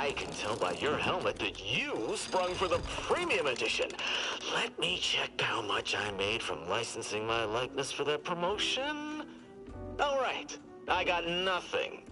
I can tell by your helmet that you sprung for the premium edition. Let me check how much I made from licensing my likeness for that promotion. All right, I got nothing.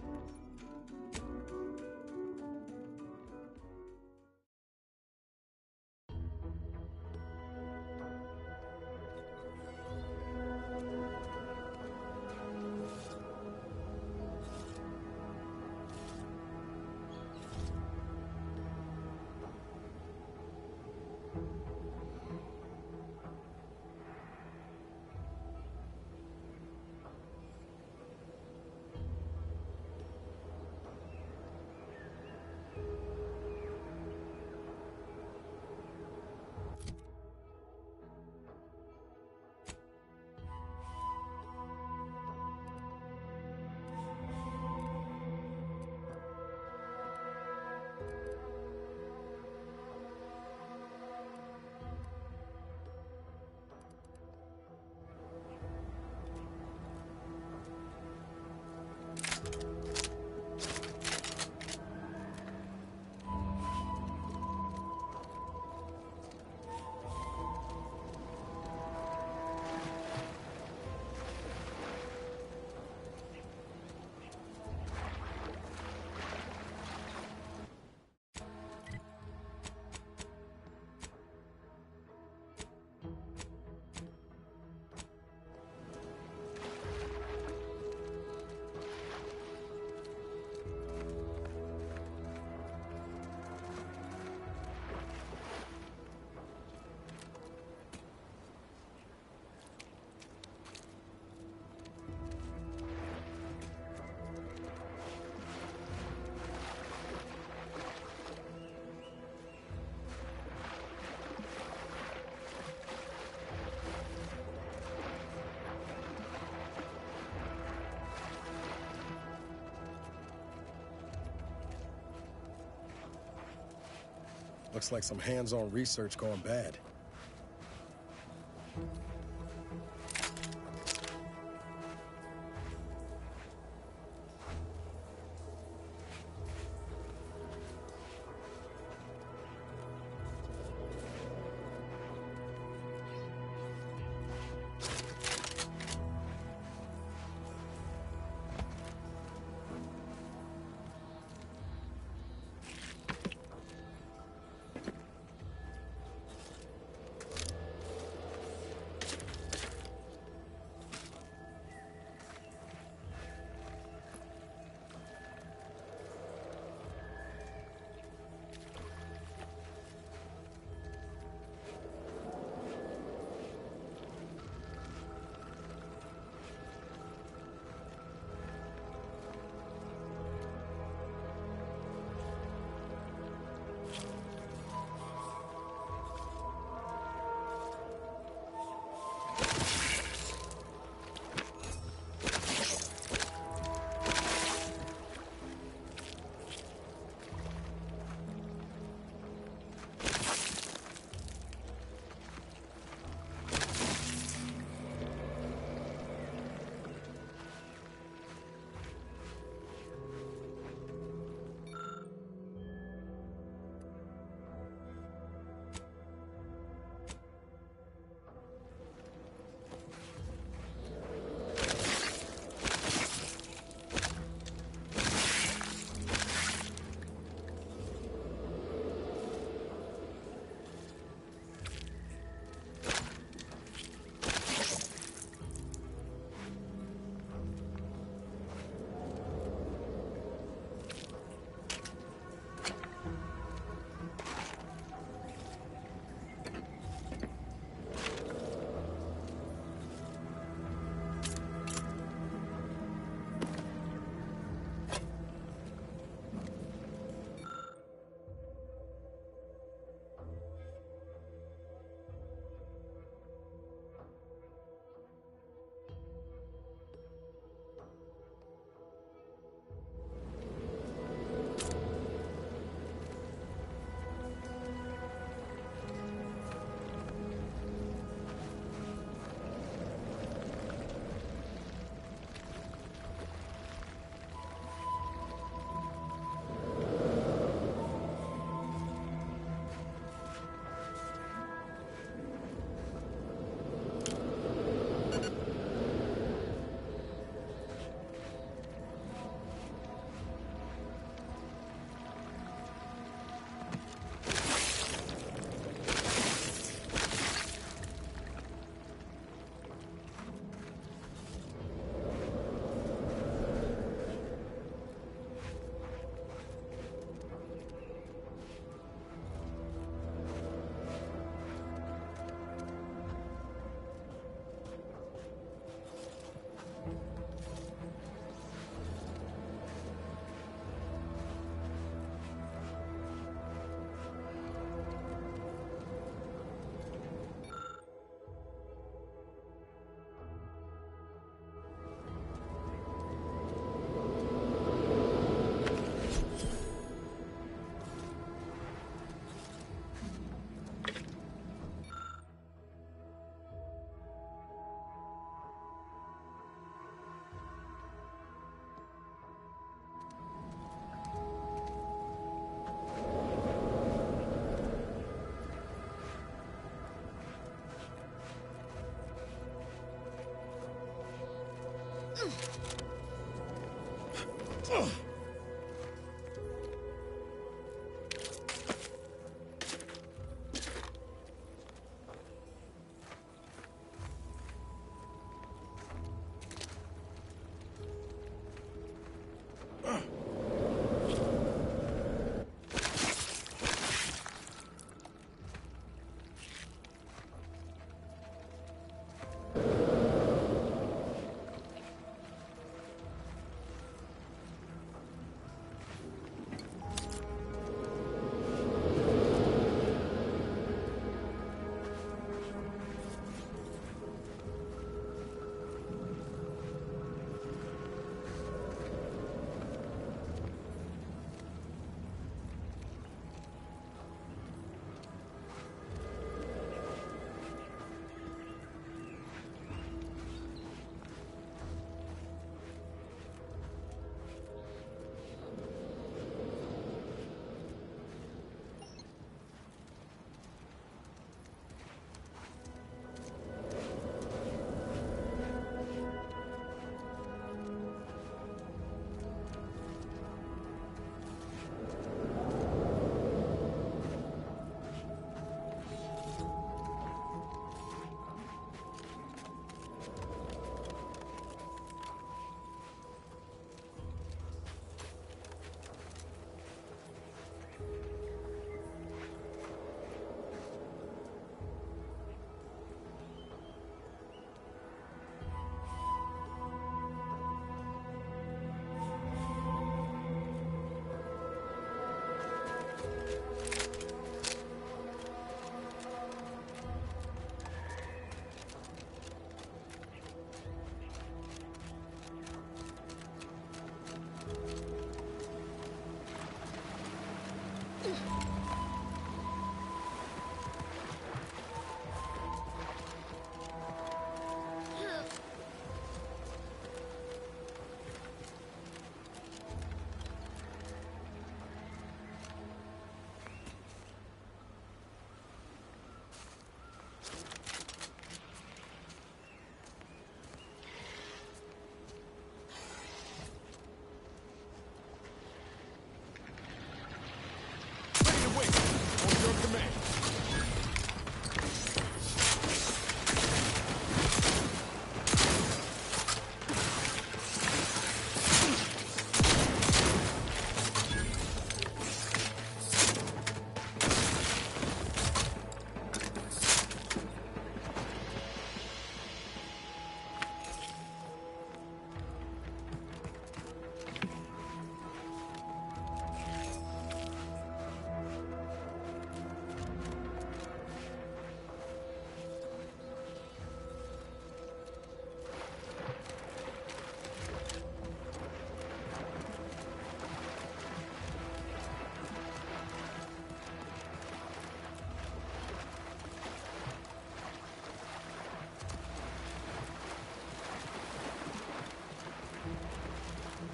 Looks like some hands-on research going bad.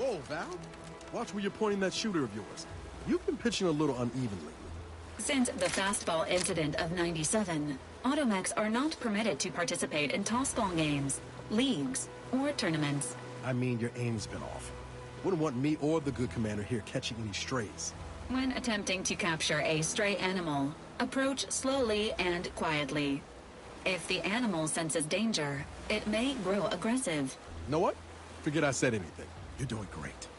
Whoa, Val. Watch where you're pointing that shooter of yours. You've been pitching a little unevenly. Since the fastball incident of '97, automechs are not permitted to participate in tossball games, leagues, or tournaments. I mean, your aim's been off. Wouldn't want me or the good commander here catching any strays. When attempting to capture a stray animal, approach slowly and quietly. If the animal senses danger, it may grow aggressive. You know what? Forget I said anything. You're doing great.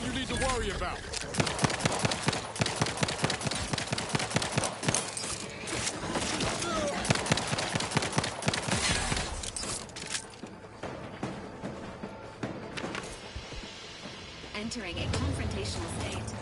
you need to worry about. Entering a confrontational state.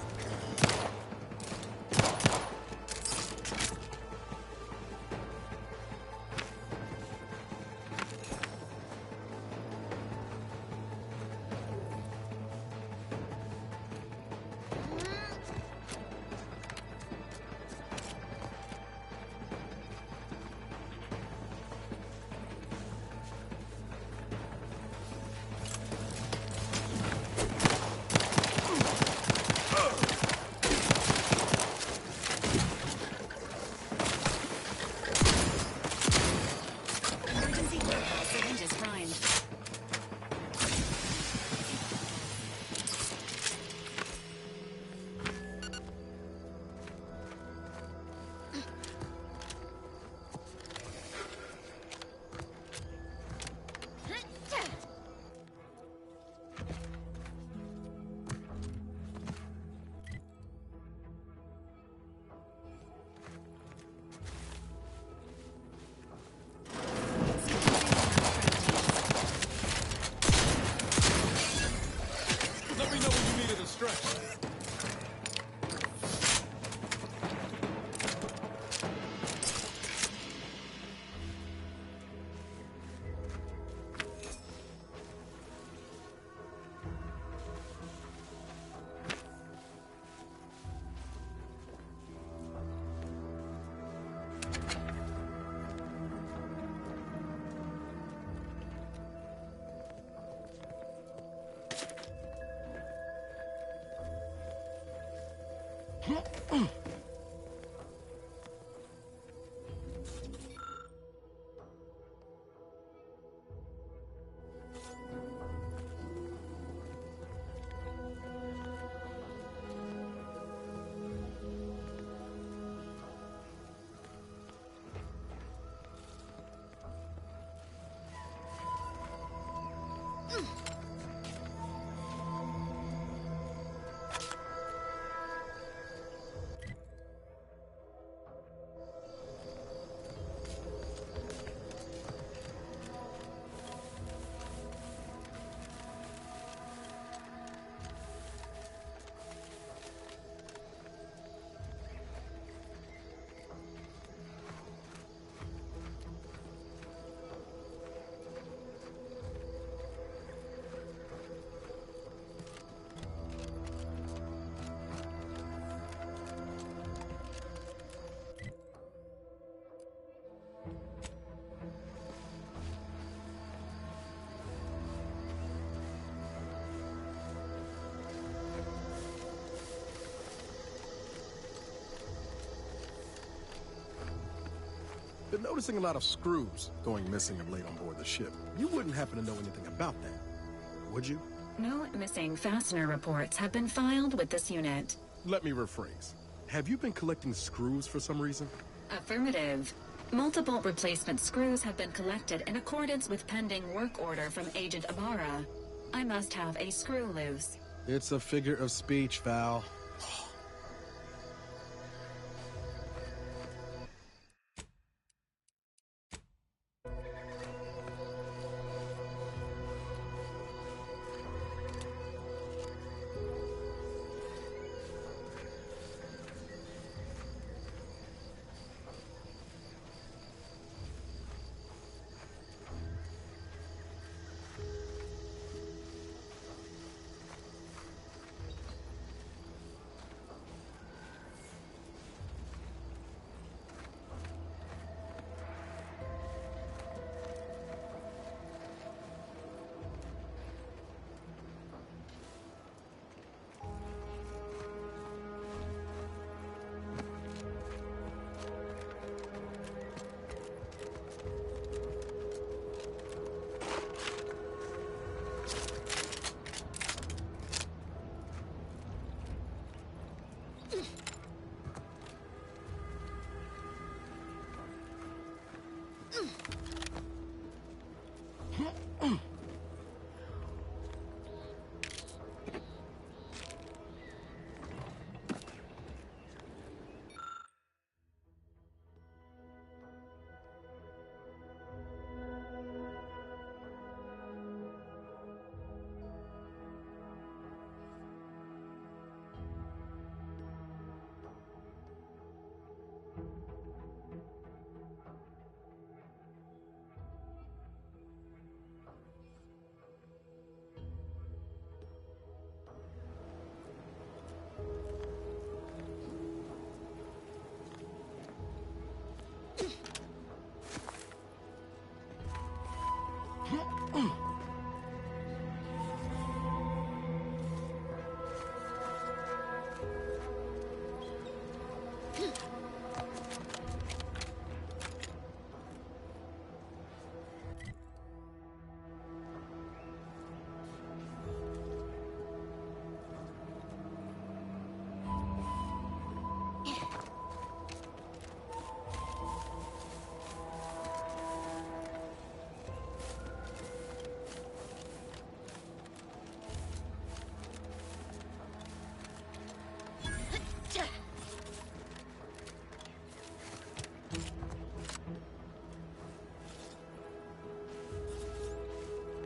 Been noticing a lot of screws going missing of late on board the ship. You wouldn't happen to know anything about that, would you? No missing fastener reports have been filed with this unit. Let me rephrase. Have you been collecting screws for some reason? Affirmative. Multiple replacement screws have been collected in accordance with pending work order from Agent Ibarra. I must have a screw loose. It's a figure of speech, Val.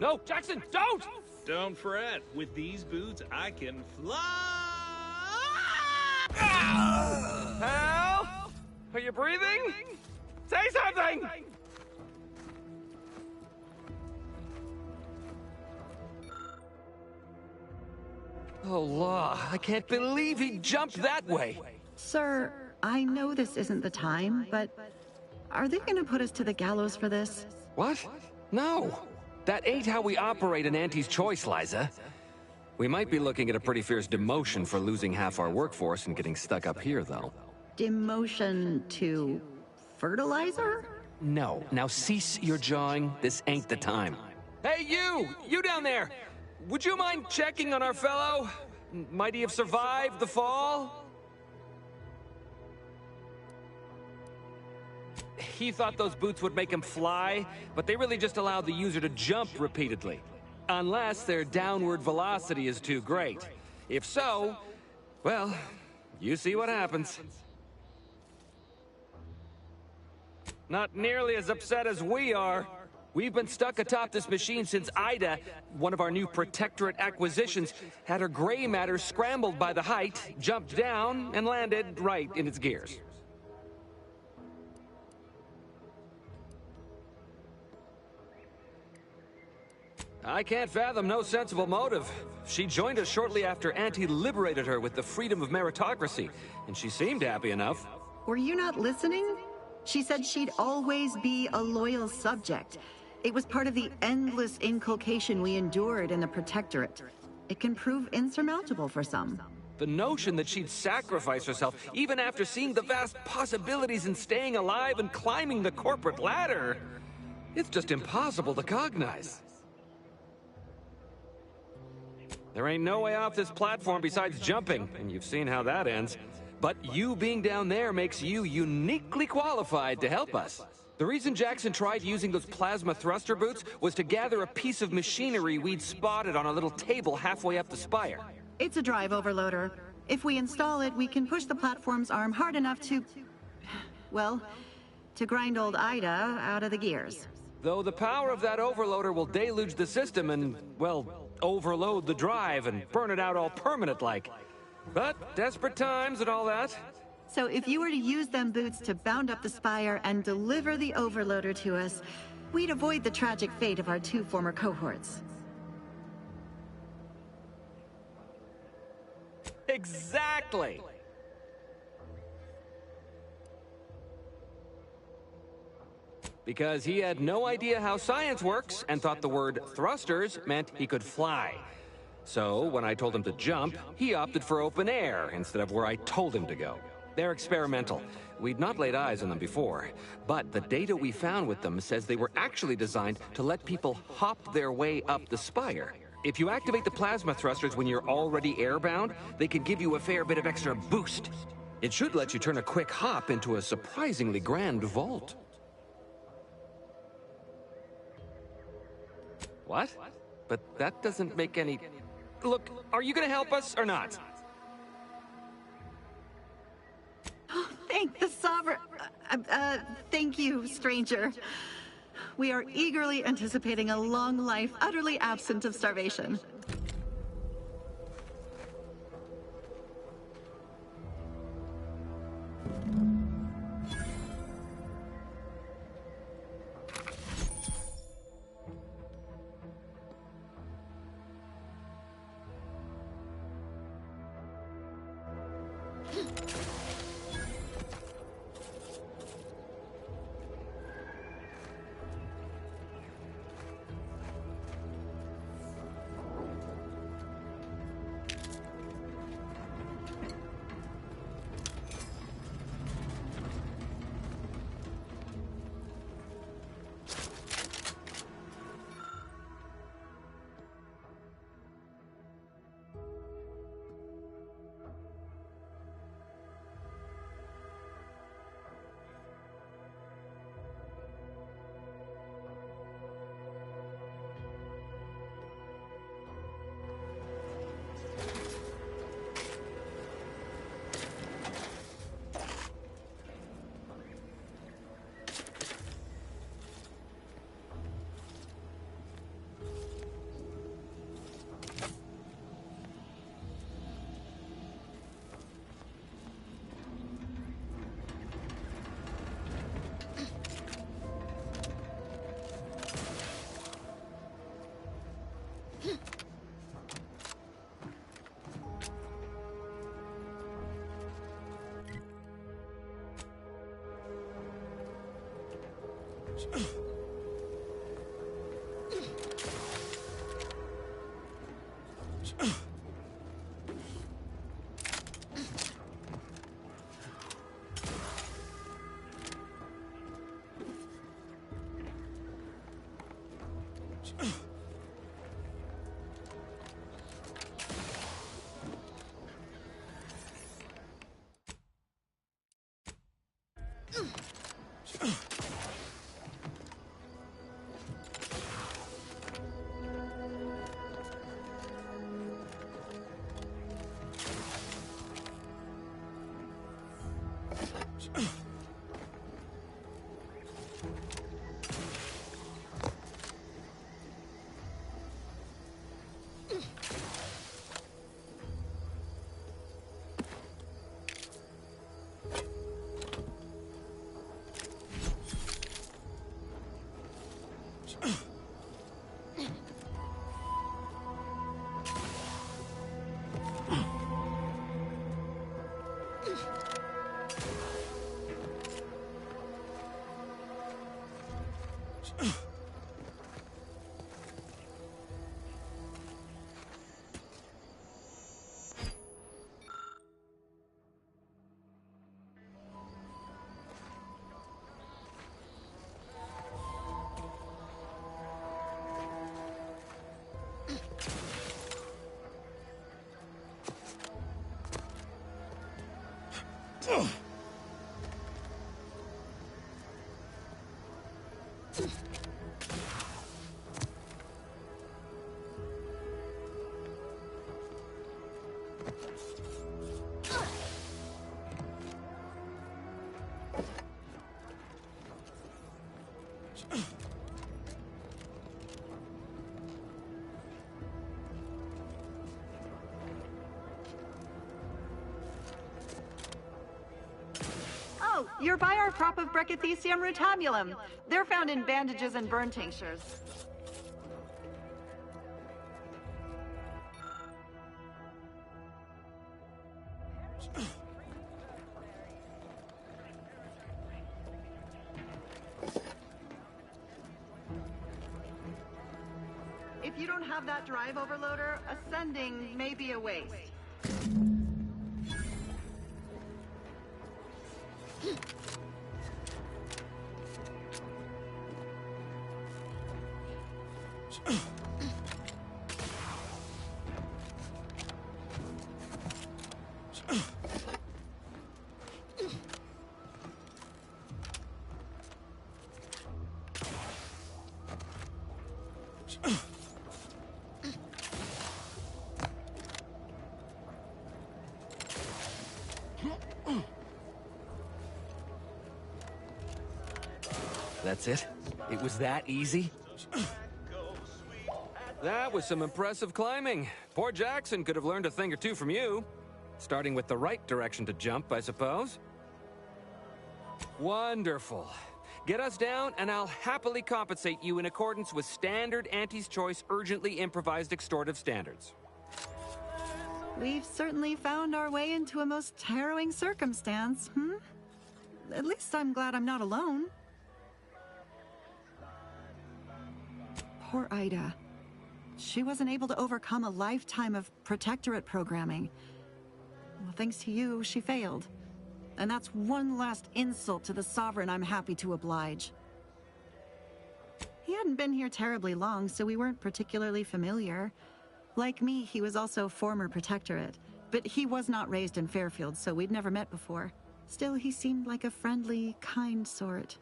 No, Jackson, don't! Don't fret. With these boots, I can fly! Hal? Are you breathing? Say something! Oh, Law, I can't believe he jumped that way. Sir, I know this isn't the time, but are they gonna put us to the gallows for this? What? No. That ain't how we operate in Auntie's Choice, Liza. We might be looking at a pretty fierce demotion for losing half our workforce and getting stuck up here, though. Demotion to fertilizer? No. Now cease your jawing. This ain't the time. Hey, you! You down there! Would you mind checking on our fellow? Might he have survived the fall? He thought those boots would make him fly, but they really just allowed the user to jump repeatedly. Unless their downward velocity is too great. If so, well, you see what happens. Not nearly as upset as we are. We've been stuck atop this machine since Ida, one of our new Protectorate acquisitions, had her gray matter scrambled by the height, jumped down, and landed right in its gears. I can't fathom no sensible motive. She joined us shortly after Auntie liberated her with the freedom of meritocracy, and she seemed happy enough. Were you not listening? She said she'd always be a loyal subject. It was part of the endless inculcation we endured in the Protectorate. It can prove insurmountable for some. The notion that she'd sacrifice herself, even after seeing the vast possibilities in staying alive and climbing the corporate ladder, it's just impossible to cognize. There ain't no way off this platform besides jumping, and you've seen how that ends. But you being down there makes you uniquely qualified to help us. The reason Jackson tried using those plasma thruster boots was to gather a piece of machinery we'd spotted on a little table halfway up the spire. It's a drive overloader. If we install it, we can push the platform's arm hard enough to... well, to grind old Ida out of the gears. Though the power of that overloader will deluge the system and, well, overload the drive and burn it out all permanent-like. But desperate times and all that. So if you were to use them boots to bound up the spire and deliver the overloader to us, we'd avoid the tragic fate of our 2 former cohorts. Exactly! Because he had no idea how science works and thought the word thrusters meant he could fly. So, when I told him to jump, he opted for open air instead of where I told him to go. They're experimental. We'd not laid eyes on them before, but the data we found with them says they were actually designed to let people hop their way up the spire. If you activate the plasma thrusters when you're already airbound, they can give you a fair bit of extra boost. It should let you turn a quick hop into a surprisingly grand vault. What? But that doesn't make any... Look, are you gonna help us or not? Thank the Sovereign... thank you, stranger. We are eagerly anticipating a long life utterly absent of starvation. Oh, you're by our crop of Brachythecium rutamulum. They're found in bandages and burn tinctures. If you don't have that drive overloader, ascending may be a waste. That's it? It was that easy? That was some impressive climbing. Poor Jackson could have learned a thing or two from you. Starting with the right direction to jump, I suppose. Wonderful. Get us down, and I'll happily compensate you in accordance with standard Auntie's Choice urgently improvised extortive standards. We've certainly found our way into a most harrowing circumstance, At least I'm glad I'm not alone. Poor Ida. She wasn't able to overcome a lifetime of protectorate programming. Well, thanks to you, she failed. And that's one last insult to the Sovereign I'm happy to oblige. He hadn't been here terribly long, so we weren't particularly familiar. Like me, he was also former protectorate, but he was not raised in Fairfield, so we'd never met before. Still, he seemed like a friendly, kind sort,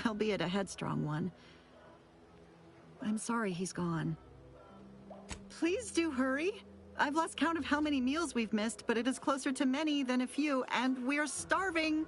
albeit a headstrong one. I'm sorry he's gone. Please do hurry. I've lost count of how many meals we've missed, but it is closer to many than a few, and we're starving.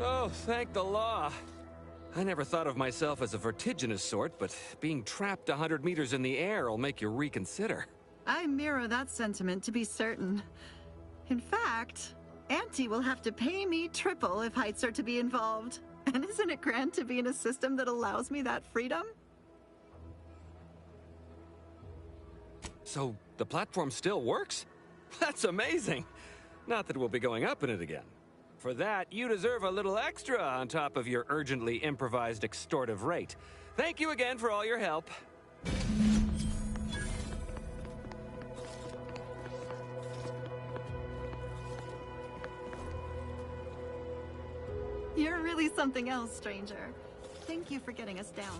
Oh, thank the law. I never thought of myself as a vertiginous sort, but being trapped 100 meters in the air will make you reconsider. I mirror that sentiment, to be certain. In fact, Auntie will have to pay me triple if heights are to be involved. And isn't it grand to be in a system that allows me that freedom? So, the platform still works? That's amazing! Not that we'll be going up in it again. For that, you deserve a little extra on top of your urgently improvised extortive rate. Thank you again for all your help. You're really something else, stranger. Thank you for getting us down.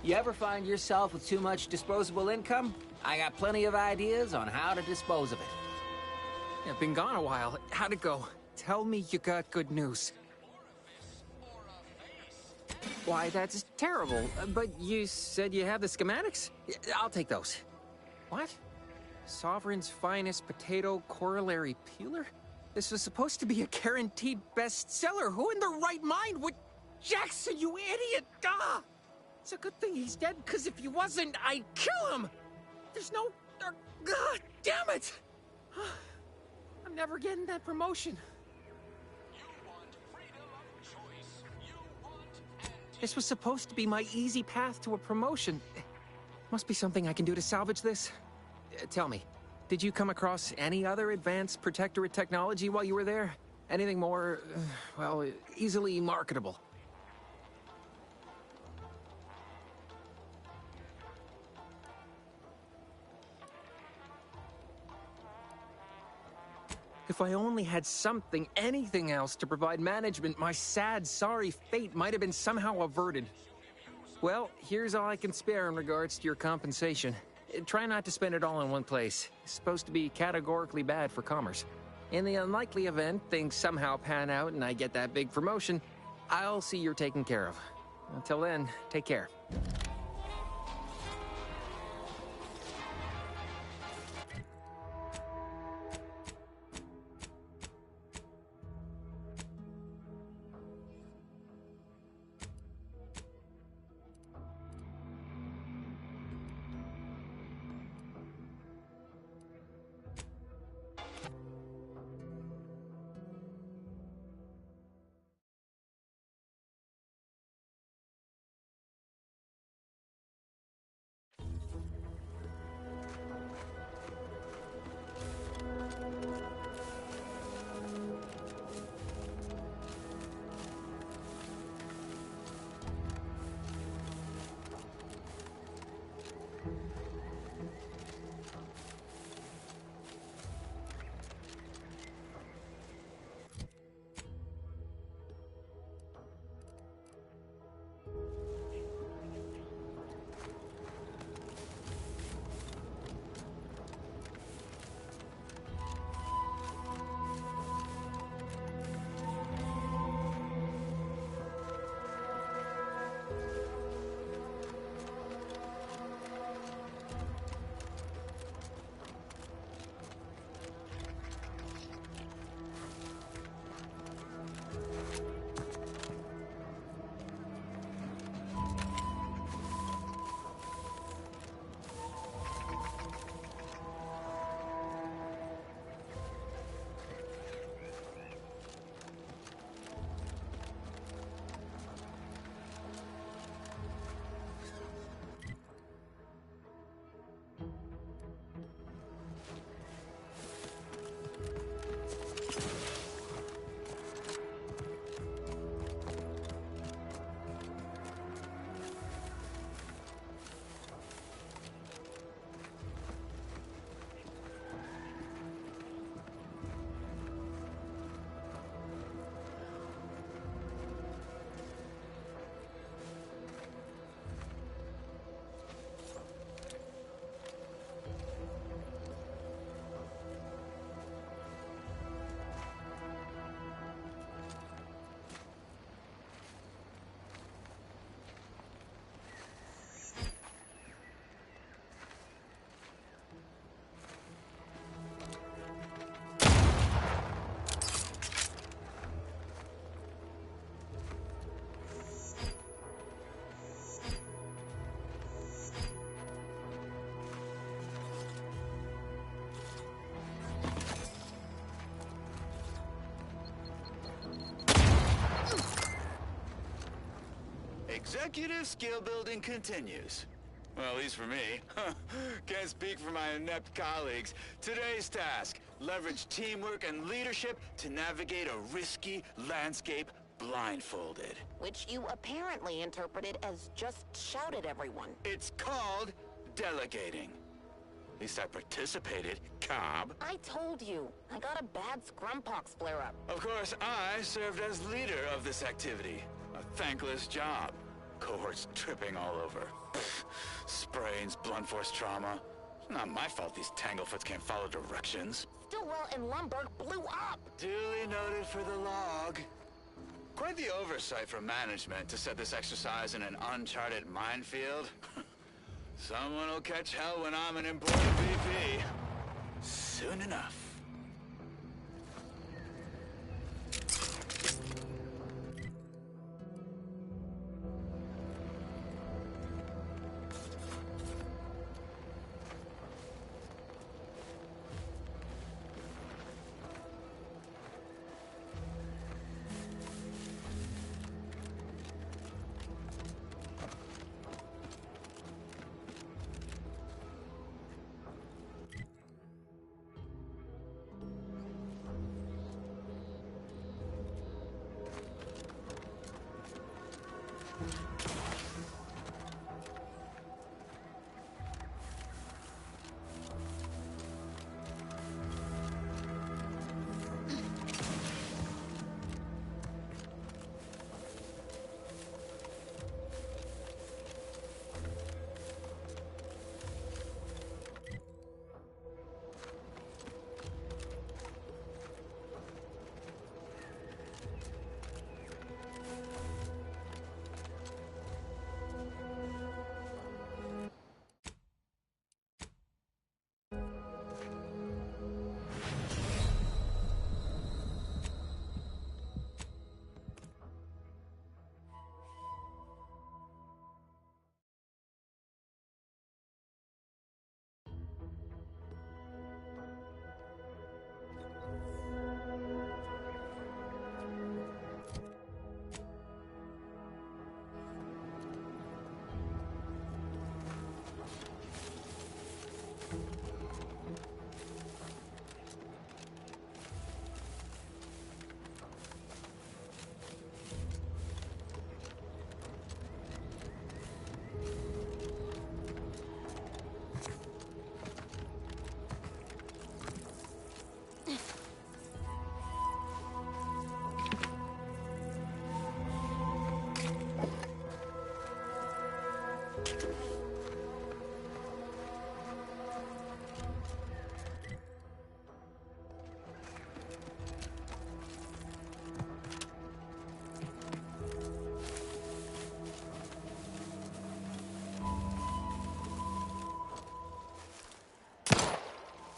You ever find yourself with too much disposable income? I got plenty of ideas on how to dispose of it. Yeah, been gone a while. How'd it go? Tell me you got good news. Why, that's terrible. But you said you have the schematics? I'll take those. What? Sovereign's finest potato corollary peeler? This was supposed to be a guaranteed bestseller. Who in their right mind would... Jackson, you idiot! Ah! It's a good thing he's dead, because if he wasn't, I'd kill him! There's no... God damn it! I'm never getting that promotion. This was supposed to be my easy path to a promotion. Must be something I can do to salvage this. Tell me, did you come across any other advanced protectorate technology while you were there? Anything more, well, easily marketable? If I only had something, anything else to provide management, my sad, sorry fate might have been somehow averted. Well, here's all I can spare in regards to your compensation. Try not to spend it all in one place. It's supposed to be categorically bad for commerce. In the unlikely event things somehow pan out and I get that big promotion, I'll see you're taken care of. Until then, take care. executive skill building continues. Well, at least for me. Can't speak for my inept colleagues. Today's task, leverage teamwork and leadership to navigate a risky landscape blindfolded. Which you apparently interpreted as just shout at everyone. It's called delegating. At least I participated, Cobb. I told you. I got a bad scrumpox flare-up. Of course, I served as leader of this activity. A thankless job. Cohorts tripping all over. Sprains, blunt force trauma. It's not my fault these Tanglefoots can't follow directions. Stillwell and Lumberg blew up! Duly noted for the log. Quite the oversight from management to set this exercise in an uncharted minefield. Someone will catch hell when I'm an important VP. Soon enough.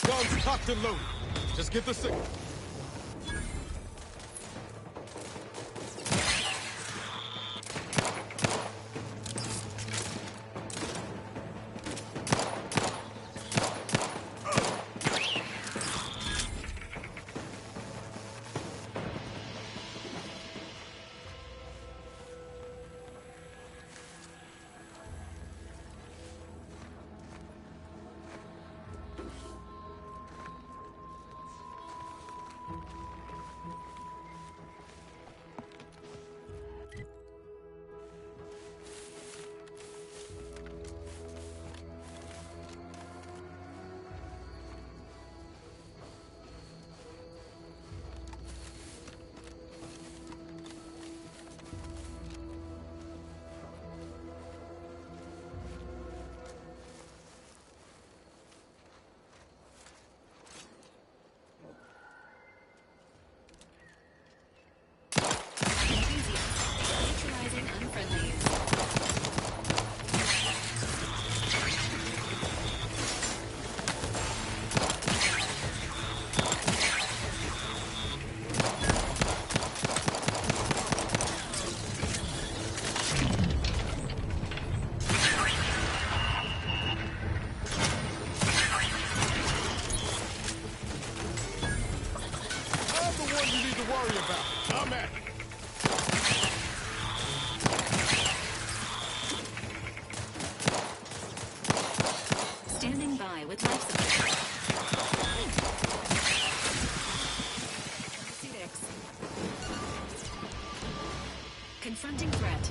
Guns cocked and loaded. Just get the signal. types of therapeutics. Confronting threat.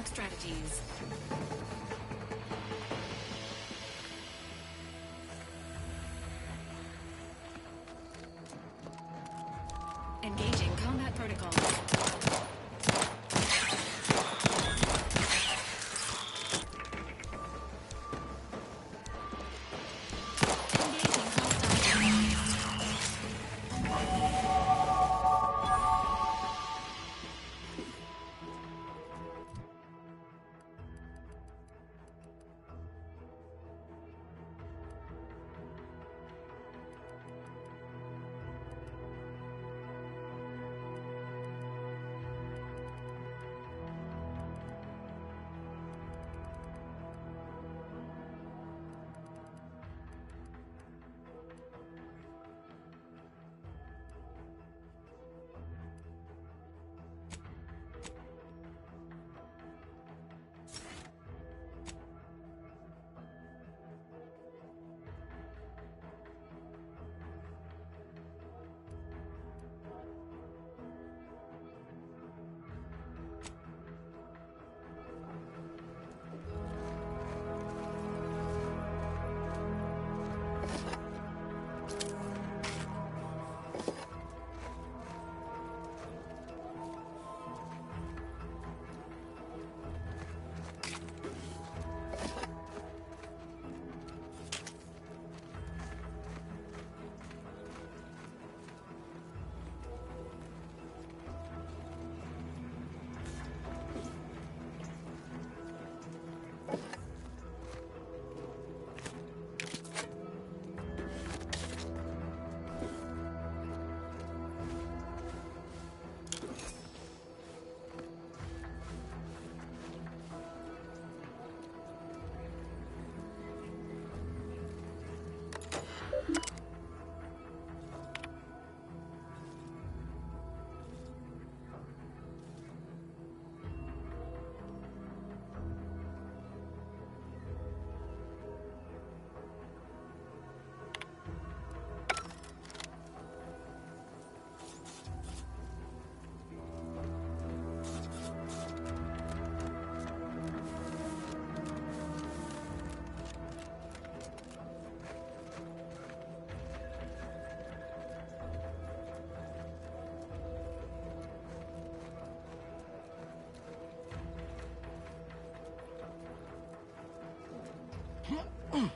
Strategies. Engaging combat protocols. Engaging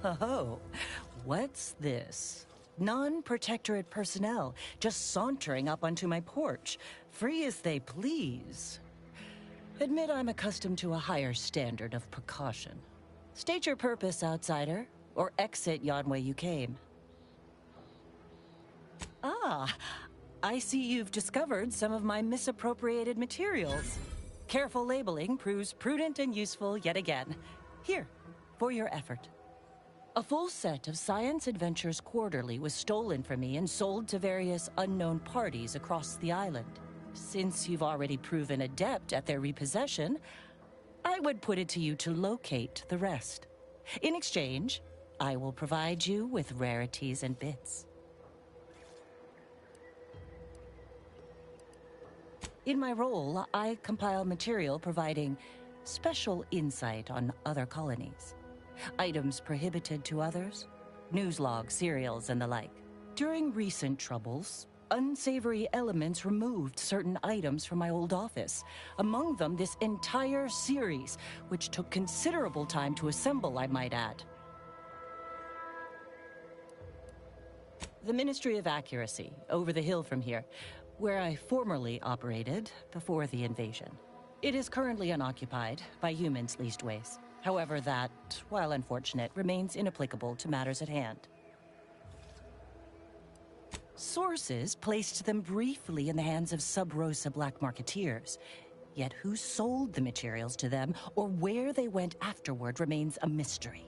Oh, what's this? Non-protectorate personnel just sauntering up onto my porch, free as they please. Admit I'm accustomed to a higher standard of precaution. State your purpose, outsider, or exit yon way you came. Ah, I see you've discovered some of my misappropriated materials. Careful labeling proves prudent and useful yet again. Here, for your effort. A full set of Science Adventures Quarterly was stolen from me and sold to various unknown parties across the island. Since you've already proven adept at their repossession, I would put it to you to locate the rest. In exchange, I will provide you with rarities and bits. In my role, I compile material providing special insight on other colonies. Items prohibited to others, news logs, serials, and the like. During recent troubles, unsavory elements removed certain items from my old office. Among them, this entire series, which took considerable time to assemble, I might add. The Ministry of Accuracy, over the hill from here, where I formerly operated before the invasion. It is currently unoccupied by humans least ways. However, that, while unfortunate, remains inapplicable to matters at hand. Sources placed them briefly in the hands of Sub Rosa black marketeers. Yet who sold the materials to them or where they went afterward remains a mystery.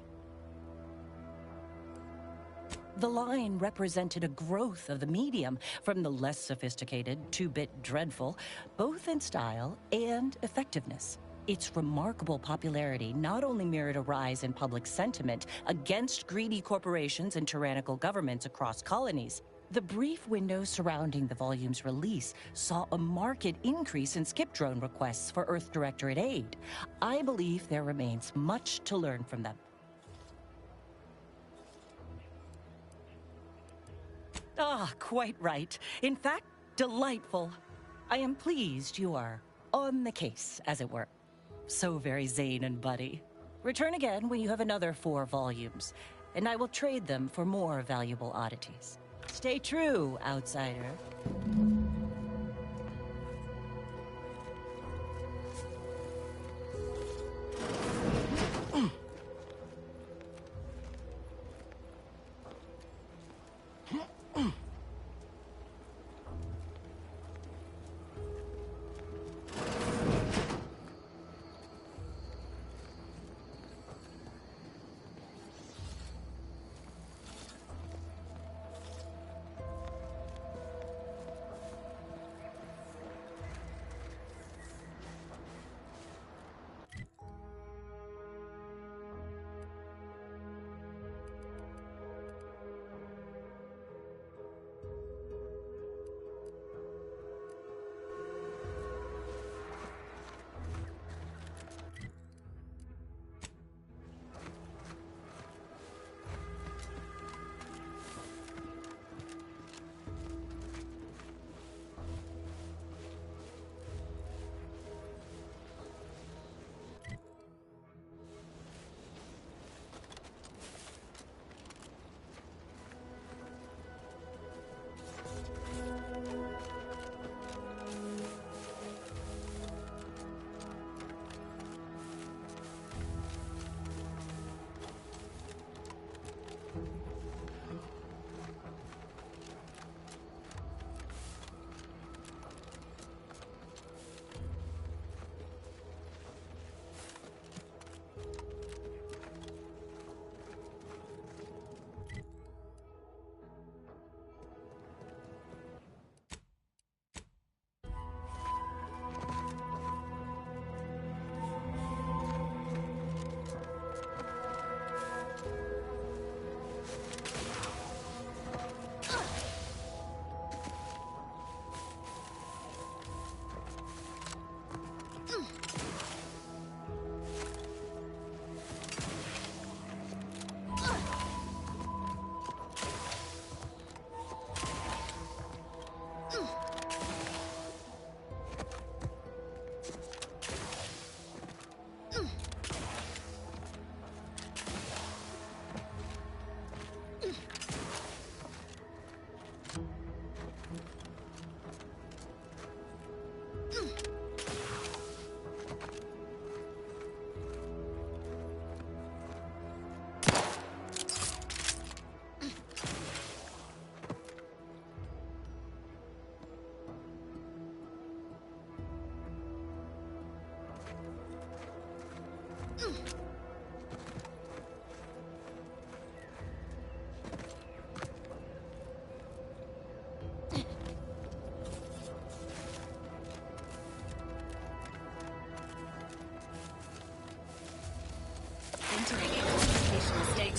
The line represented a growth of the medium from the less sophisticated 2-bit dreadful, both in style and effectiveness. Its remarkable popularity not only mirrored a rise in public sentiment against greedy corporations and tyrannical governments across colonies. The brief window surrounding the volume's release saw a marked increase in skip drone requests for Earth Directorate aid. I believe there remains much to learn from them. Ah, quite right. In fact, delightful. I am pleased you are on the case, as it were. So very Zane and Buddy. Return again when you have another 4 volumes, and I will trade them for more valuable oddities. Stay true, outsider. Entering a computational state.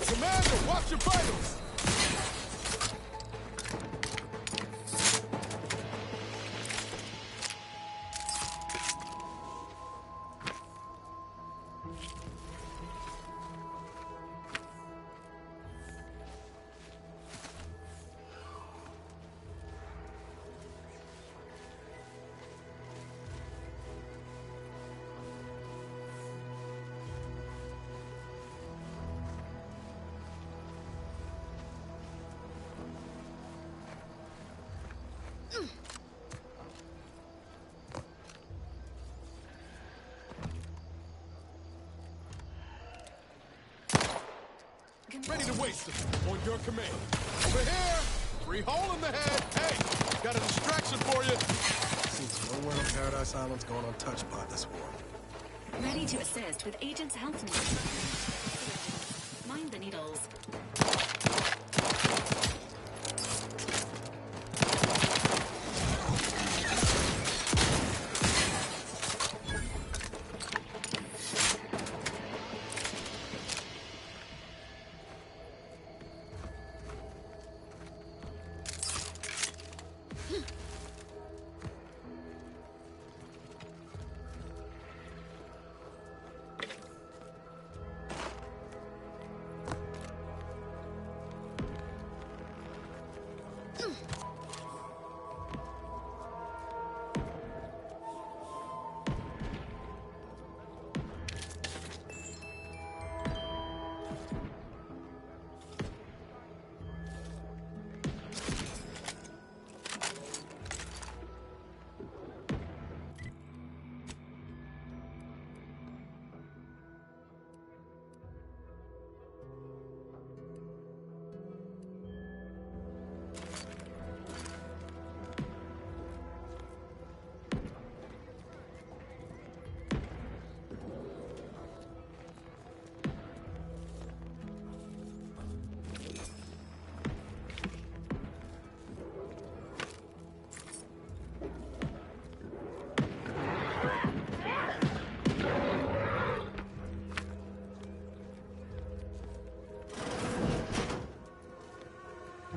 Commander, watch your vitals! Ready to waste them. On your command. Over here! Free hole in the head! Hey! Got a distraction for you! Seems no one on Paradise Island's going untouched by this war. Ready to assist with Agent's health needs. Mind the needles.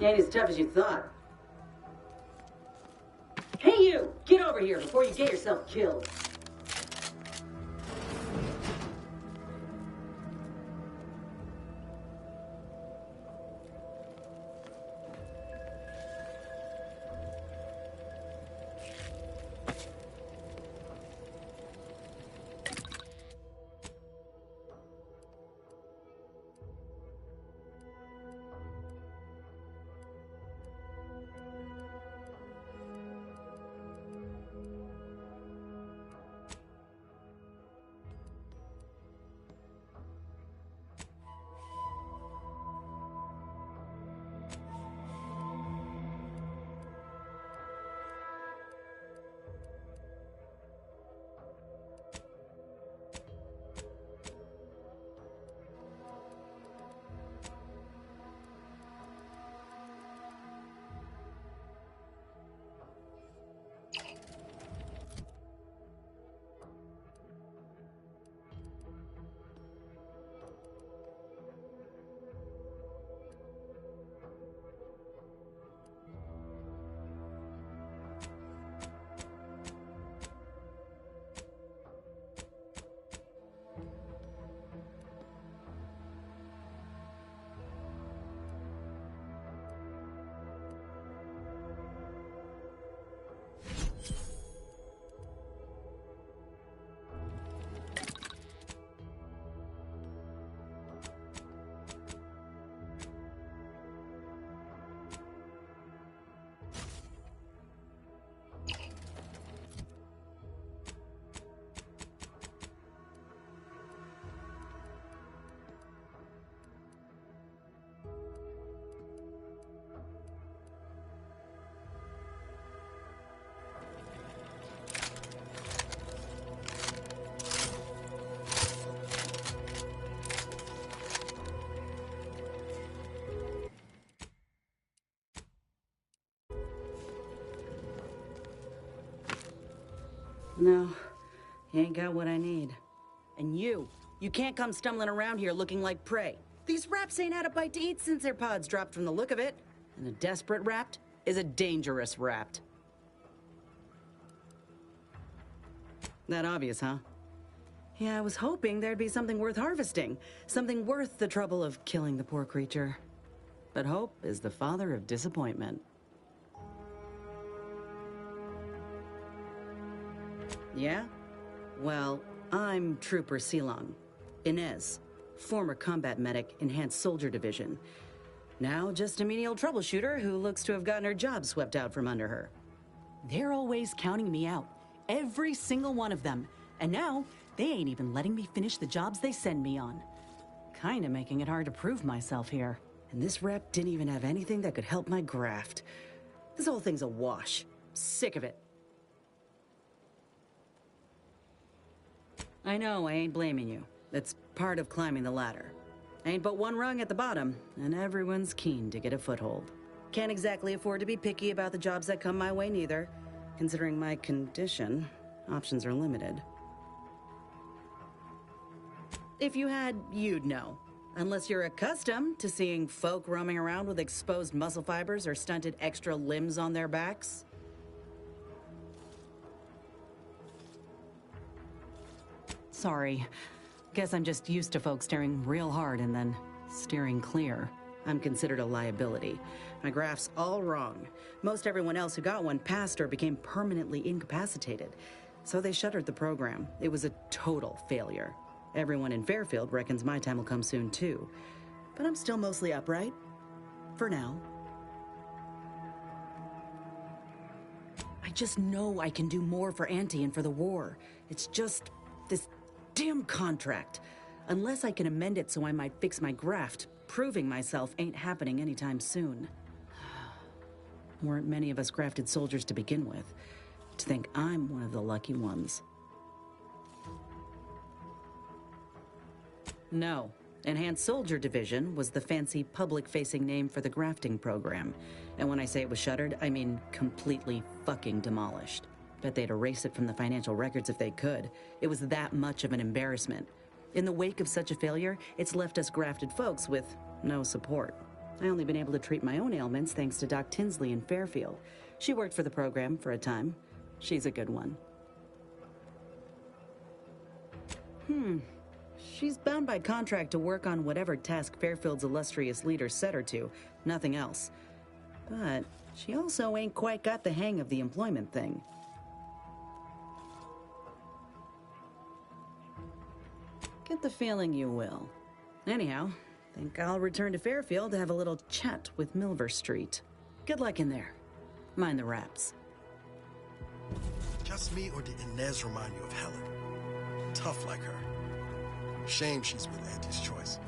Ain't as tough as you thought. Hey you! Get over here before you get yourself killed. No, he ain't got what I need. And you can't come stumbling around here looking like prey. These raps ain't had a bite to eat since their pods dropped from the look of it. And a desperate rapt is a dangerous rapt. That obvious, huh? Yeah, I was hoping there'd be something worth harvesting. Something worth the trouble of killing the poor creature. But hope is the father of disappointment. Yeah? Well, I'm Trooper Silong. Inez, former combat medic, Enhanced Soldier Division. Now just a menial troubleshooter who looks to have gotten her job swept out from under her. They're always counting me out. Every single one of them. And now, they ain't even letting me finish the jobs they send me on. Kinda making it hard to prove myself here. And this rep didn't even have anything that could help my graft. This whole thing's a wash. Sick of it. I know, I ain't blaming you. It's part of climbing the ladder. Ain't but one rung at the bottom, and everyone's keen to get a foothold. Can't exactly afford to be picky about the jobs that come my way neither. Considering my condition, options are limited. If you had, you'd know. Unless you're accustomed to seeing folk roaming around with exposed muscle fibers or stunted extra limbs on their backs. Sorry. Guess I'm just used to folks staring real hard and then steering clear. I'm considered a liability. My graph's all wrong. Most everyone else who got one passed or became permanently incapacitated. So they shuttered the program. It was a total failure. Everyone in Fairfield reckons my time will come soon too. But I'm still mostly upright. For now. I just know I can do more for Auntie and for the war. It's just this damn contract. Unless I can amend it so I might fix my graft, proving myself ain't happening anytime soon. Weren't many of us grafted soldiers to begin with. To think I'm one of the lucky ones. No. Enhanced Soldier Division was the fancy public-facing name for the grafting program. And when I say it was shuttered, I mean completely fucking demolished. Bet they'd erase it from the financial records if they could. It was that much of an embarrassment. In the wake of such a failure, it's left us grafted folks with no support. I only been able to treat my own ailments thanks to Doc Tinsley in Fairfield. She worked for the program for a time. She's a good one. She's bound by contract to work on whatever task Fairfield's illustrious leader set her to, nothing else. But she also ain't quite got the hang of the employment thing. Get the feeling you will. Anyhow, think I'll return to Fairfield to have a little chat with Milver Street. Good luck in there. Mind the raps. Just me, or did Inez remind you of Helen? Tough like her. Shame she's with Auntie's choice.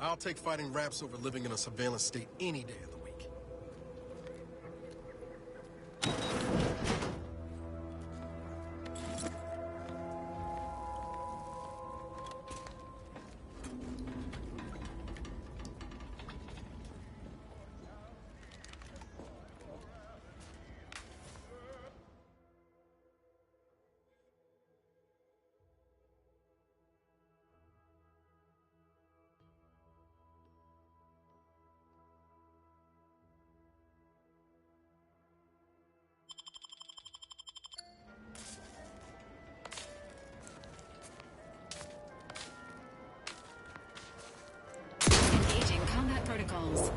I'll take fighting raps over living in a surveillance state any day of the week. Engaging combat protocols.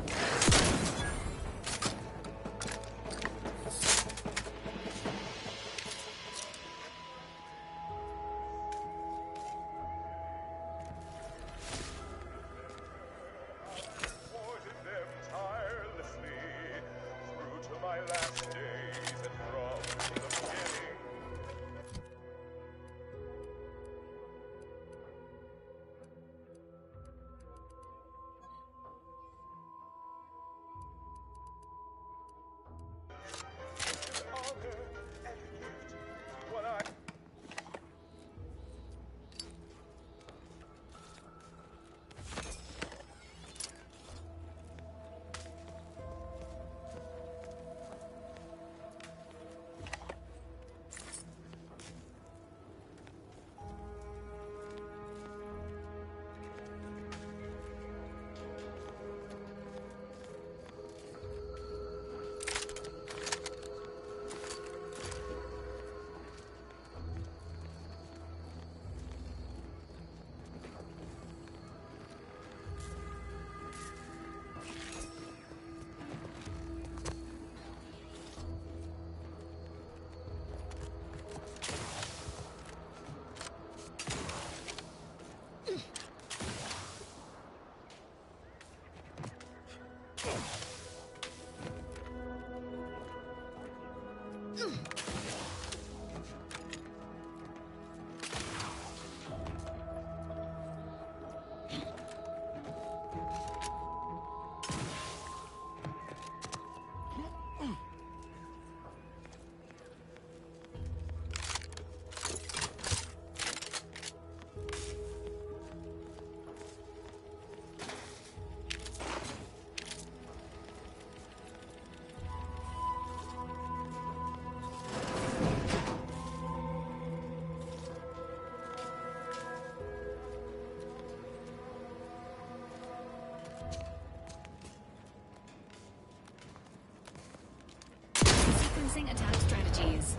Sequencing attack strategies.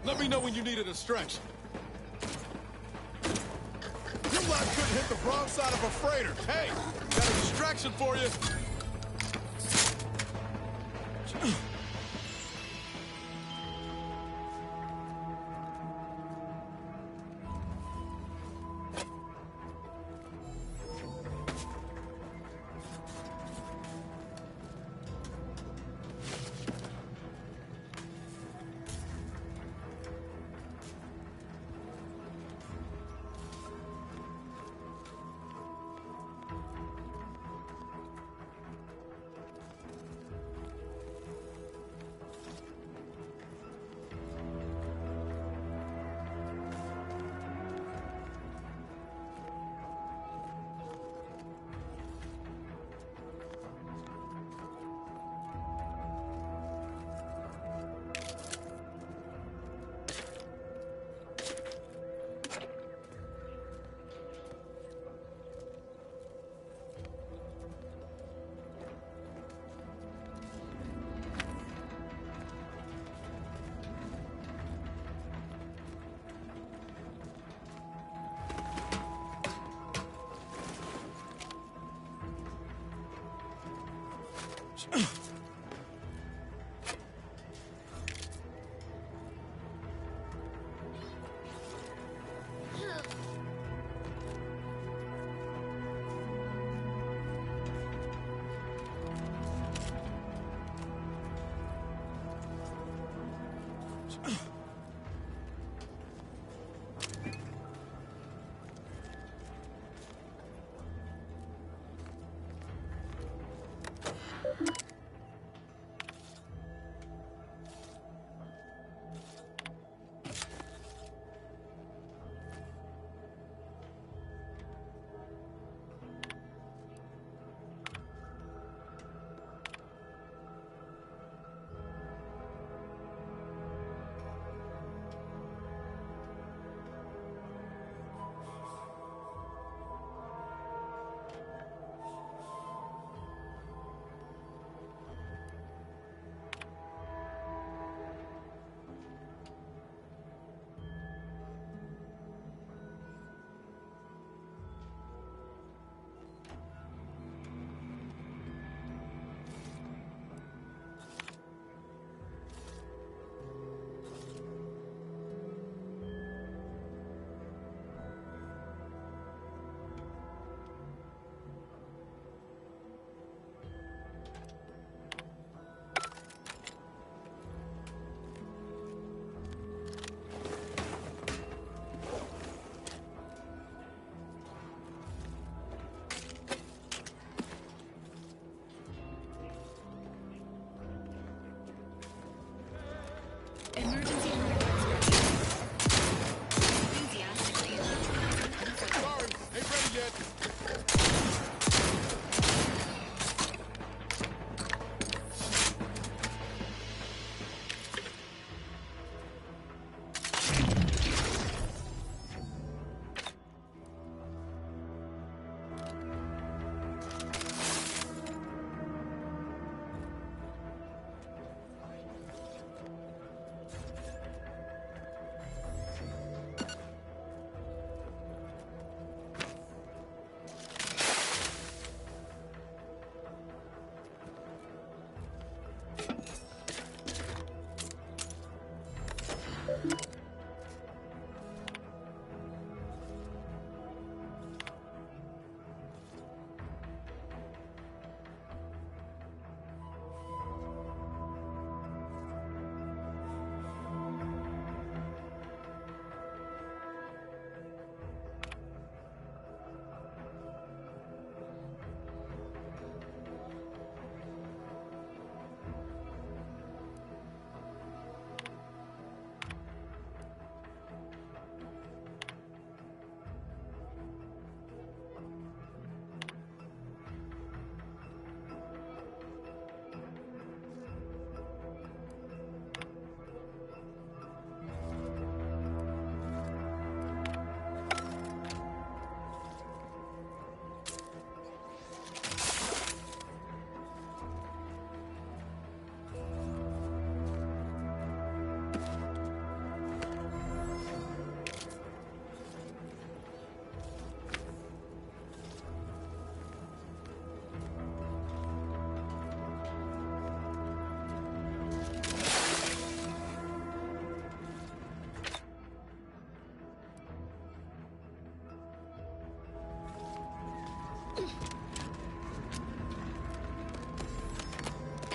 Let me know when you need a distraction. Your lot couldn't hit the wrong side of a freighter. Hey, got a distraction for you.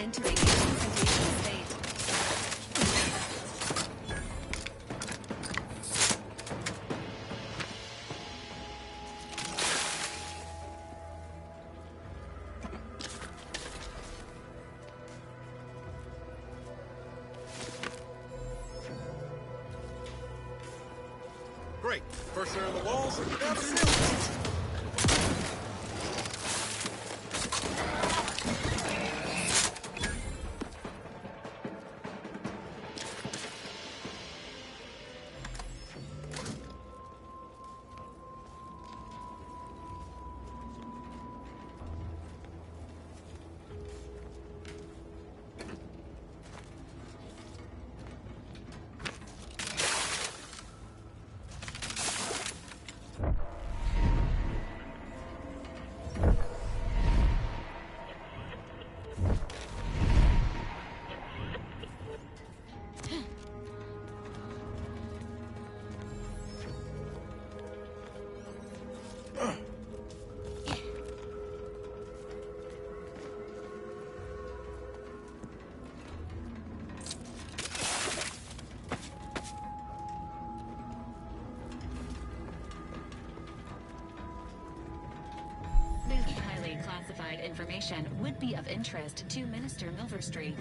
entering a concentration state. Great. First air on the walls, down the ceiling. This highly classified information would be of interest to Minister Milverstreet.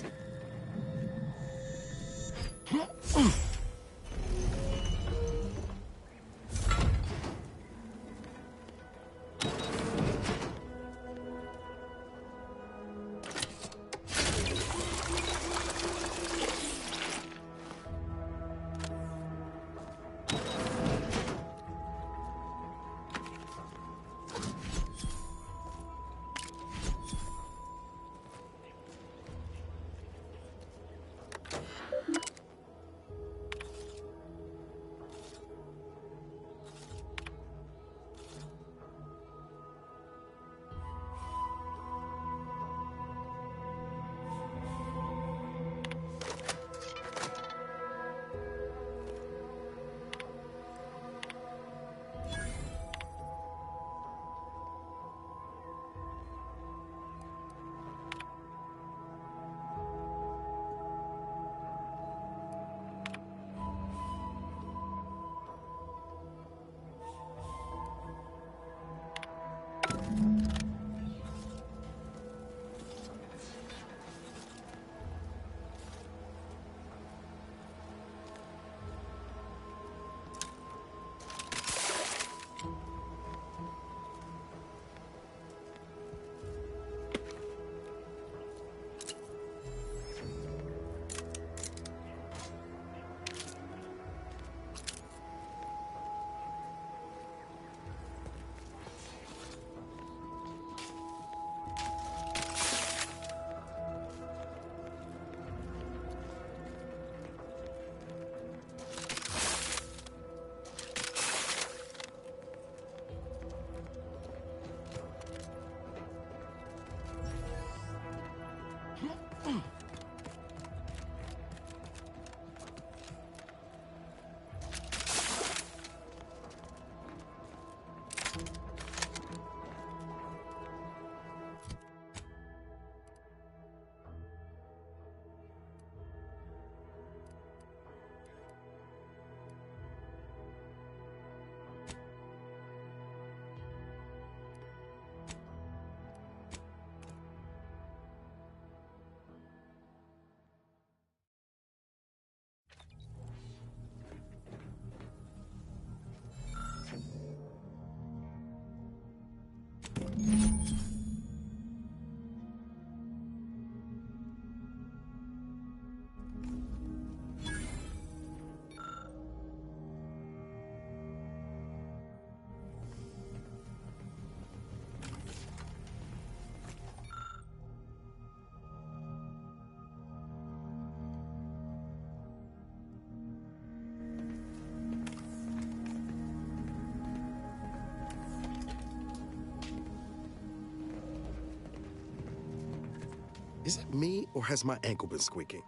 Is it me, or has my ankle been squeaking?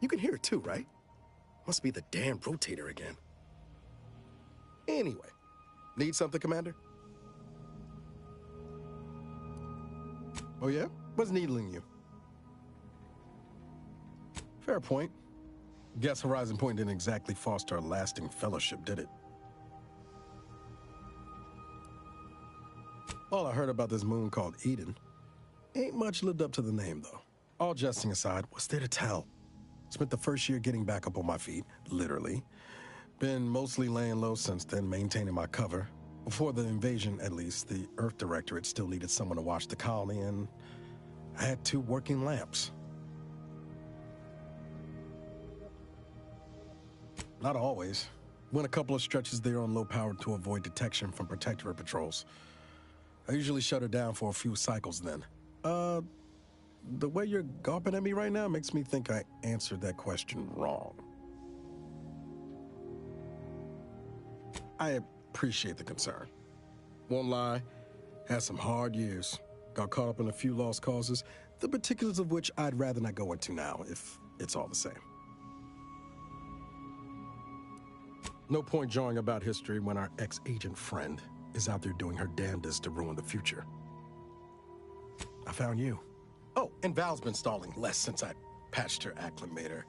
You can hear it too, right? Must be the damn rotator again. Anyway, need something, Commander? Oh yeah? What's needling you? Fair point. Guess Horizon Point didn't exactly foster a lasting fellowship, did it? All I heard about this moon called Eden ain't much lived up to the name, though. All jesting aside, what's there to tell? Spent the first year getting back up on my feet, literally. Been mostly laying low since then, maintaining my cover. Before the invasion, at least, the Earth Directorate still needed someone to watch the colony, and I had 2 working lamps. Not always. Went a couple of stretches there on low power to avoid detection from Protectorate patrols. I usually shut her down for a few cycles then. The way you're gawping at me right now makes me think I answered that question wrong. I appreciate the concern. Won't lie, had some hard years. Got caught up in a few lost causes, the particulars of which I'd rather not go into now, if it's all the same. No point jawing about history when our ex-agent friend is out there doing her damnedest to ruin the future. I found you. Oh, and Val's been stalling less since I patched her acclimator.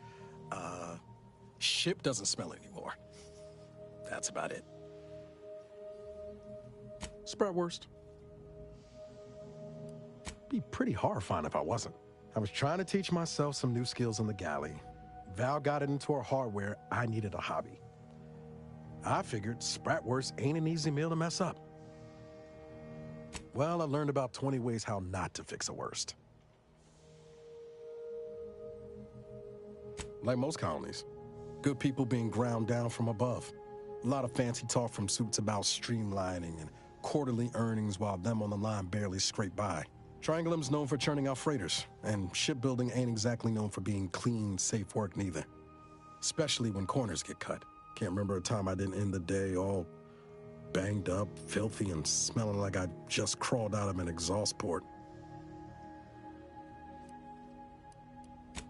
Ship doesn't smell anymore. That's about it. Spratwurst. Be pretty horrifying if I wasn't. I was trying to teach myself some new skills in the galley. Val got it into her hardware. I needed a hobby. I figured Spratwurst ain't an easy meal to mess up. Well, I learned about 20 ways how not to fix a worst. Like most colonies, good people being ground down from above. A lot of fancy talk from suits about streamlining and quarterly earnings while them on the line barely scrape by. Triangulum's known for churning out freighters, and shipbuilding ain't exactly known for being clean, safe work neither. Especially when corners get cut. Can't remember a time I didn't end the day all banged up, filthy, and smelling like I just crawled out of an exhaust port.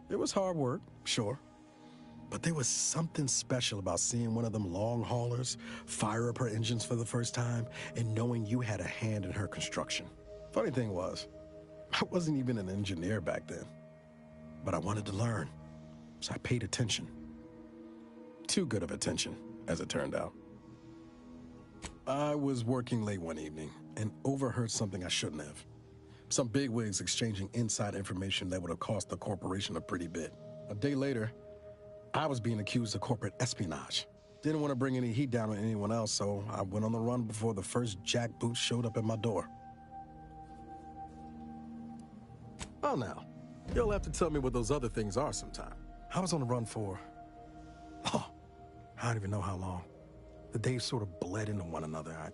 It was hard work, sure. But there was something special about seeing one of them long haulers fire up her engines for the first time and knowing you had a hand in her construction. Funny thing was, I wasn't even an engineer back then. But I wanted to learn, so I paid attention. Too good of attention, as it turned out. I was working late one evening and overheard something I shouldn't have. Some bigwigs exchanging inside information that would have cost the corporation a pretty bit. A day later, I was being accused of corporate espionage. Didn't want to bring any heat down on anyone else, so I went on the run before the first jackboot showed up at my door. Oh, now, you'll have to tell me what those other things are sometime. I was on the run for, I don't even know how long. The days sort of bled into one another. I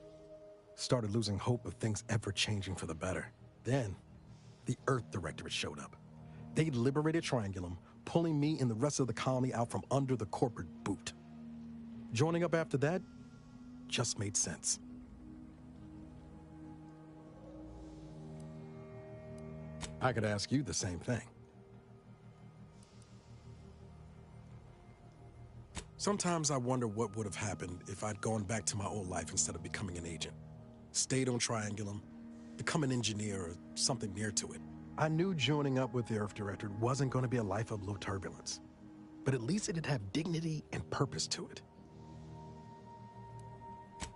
started losing hope of things ever changing for the better. Then, the Earth Directorate showed up. They liberated Triangulum, pulling me and the rest of the colony out from under the corporate boot. Joining up after that just made sense. I could ask you the same thing. Sometimes I wonder what would have happened if I'd gone back to my old life instead of becoming an agent. Stayed on Triangulum, become an engineer or something near to it. I knew joining up with the Earth Directorate wasn't going to be a life of low turbulence, but at least it'd have dignity and purpose to it.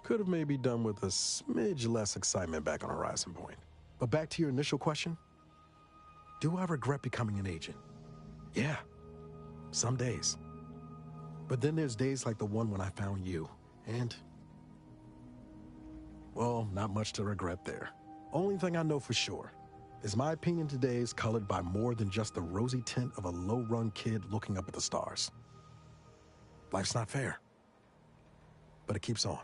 Could have maybe done with a smidge less excitement back on Horizon Point. But back to your initial question, do I regret becoming an agent? Yeah, some days. But then there's days like the one when I found you, and well, not much to regret there. Only thing I know for sure is my opinion today is colored by more than just the rosy tint of a low-run kid looking up at the stars. Life's not fair, but it keeps on.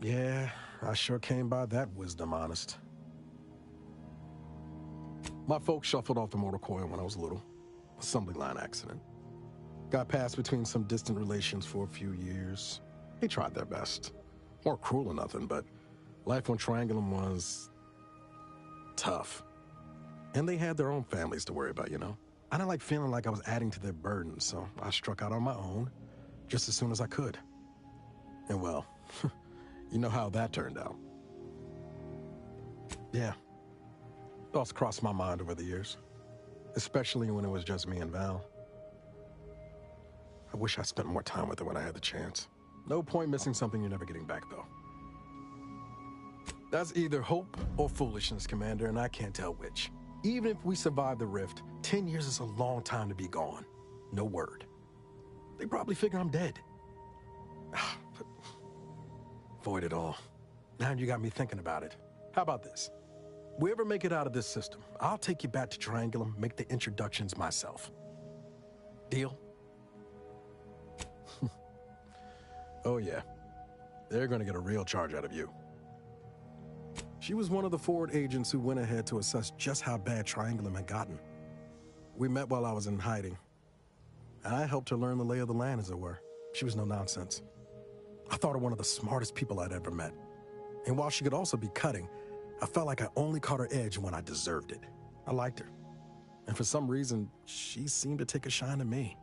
Yeah, I sure came by that wisdom, honest. My folks shuffled off the motor coil when I was little. Assembly line accident. Got passed between some distant relations for a few years. They tried their best. Weren't cruel or nothing, but life on Triangulum was tough. And they had their own families to worry about, you know? I didn't like feeling like I was adding to their burden, so I struck out on my own just as soon as I could. And well, you know how that turned out. Yeah. Thoughts crossed my mind over the years. Especially when it was just me and Val. I wish I spent more time with her when I had the chance. No point missing something you're never getting back, though. That's either hope or foolishness, Commander, and I can't tell which. Even if we survive the rift, 10 years is a long time to be gone. No word. They probably figure I'm dead. But void it all. Now you got me thinking about it. How about this? We ever make it out of this system, I'll take you back to Triangulum, make the introductions myself. Deal? Oh yeah. They're gonna get a real charge out of you. She was one of the forward agents who went ahead to assess just how bad Triangulum had gotten. We met while I was in hiding, and I helped her learn the lay of the land, as it were. She was no nonsense. I thought her one of the smartest people I'd ever met. And while she could also be cutting, I felt like I only caught her edge when I deserved it. I liked her. And for some reason, she seemed to take a shine to me.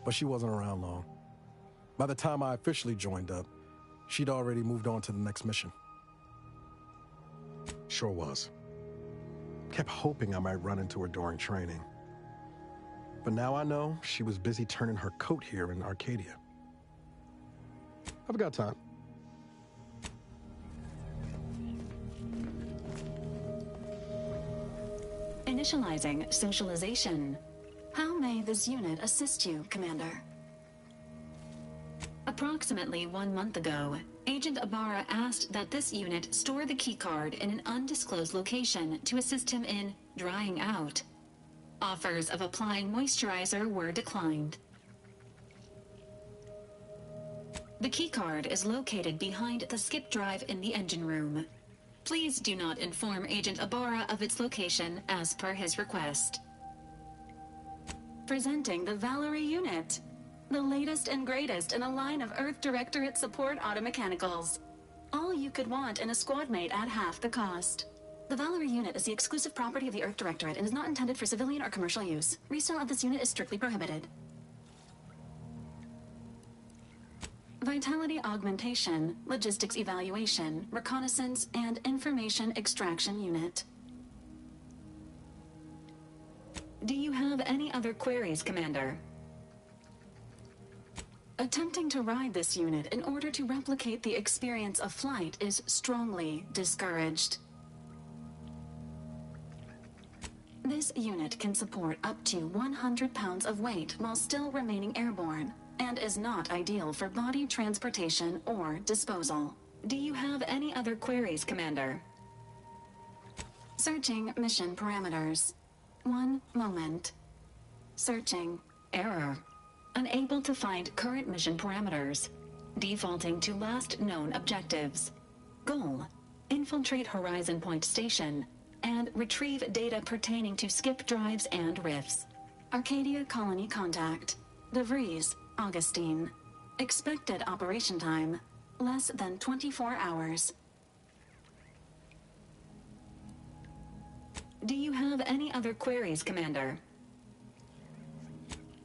But she wasn't around long. By the time I officially joined up, she'd already moved on to the next mission. Sure was. Kept hoping I might run into her during training. But now I know she was busy turning her coat here in Arcadia. I've got time. Initializing socialization. How may this unit assist you, Commander? Approximately 1 month ago, Agent Ibarra asked that this unit store the keycard in an undisclosed location to assist him in drying out. Offers of applying moisturizer were declined. The keycard is located behind the skip drive in the engine room. Please do not inform Agent Ibarra of its location as per his request. Presenting the Valerie unit. The latest and greatest in a line of Earth Directorate support automechanicals. All you could want in a squad mate at half the cost. The Valerie unit is the exclusive property of the Earth Directorate and is not intended for civilian or commercial use. Resale of this unit is strictly prohibited. Vitality augmentation, logistics evaluation, reconnaissance, and information extraction unit. Do you have any other queries, Commander? Attempting to ride this unit in order to replicate the experience of flight is strongly discouraged. This unit can support up to 100 pounds of weight while still remaining airborne, and is not ideal for body transportation or disposal. Do you have any other queries, Commander? Searching mission parameters. 1 moment. Searching. Error. Unable to find current mission parameters. Defaulting to last known objectives. Goal. Infiltrate Horizon Point Station and retrieve data pertaining to skip drives and rifts. Arcadia Colony contact. DeVries, Augustine. Expected operation time, less than 24 hours. Do you have any other queries, Commander?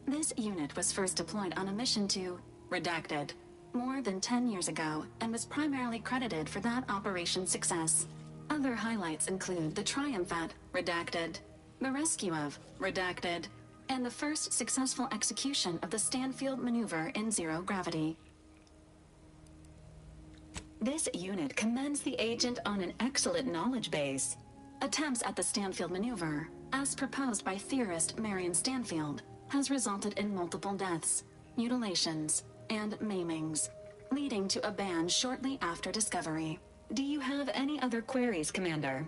This unit was first deployed on a mission to Redacted more than 10 years ago and was primarily credited for that operation's success. Other highlights include the triumph at Redacted, the rescue of Redacted, and the first successful execution of the Stanfield maneuver in zero gravity. This unit commends the agent on an excellent knowledge base. Attempts at the Stanfield maneuver, as proposed by theorist Marion Stanfield, has resulted in multiple deaths, mutilations, and maimings, leading to a ban shortly after discovery. Do you have any other queries, Commander?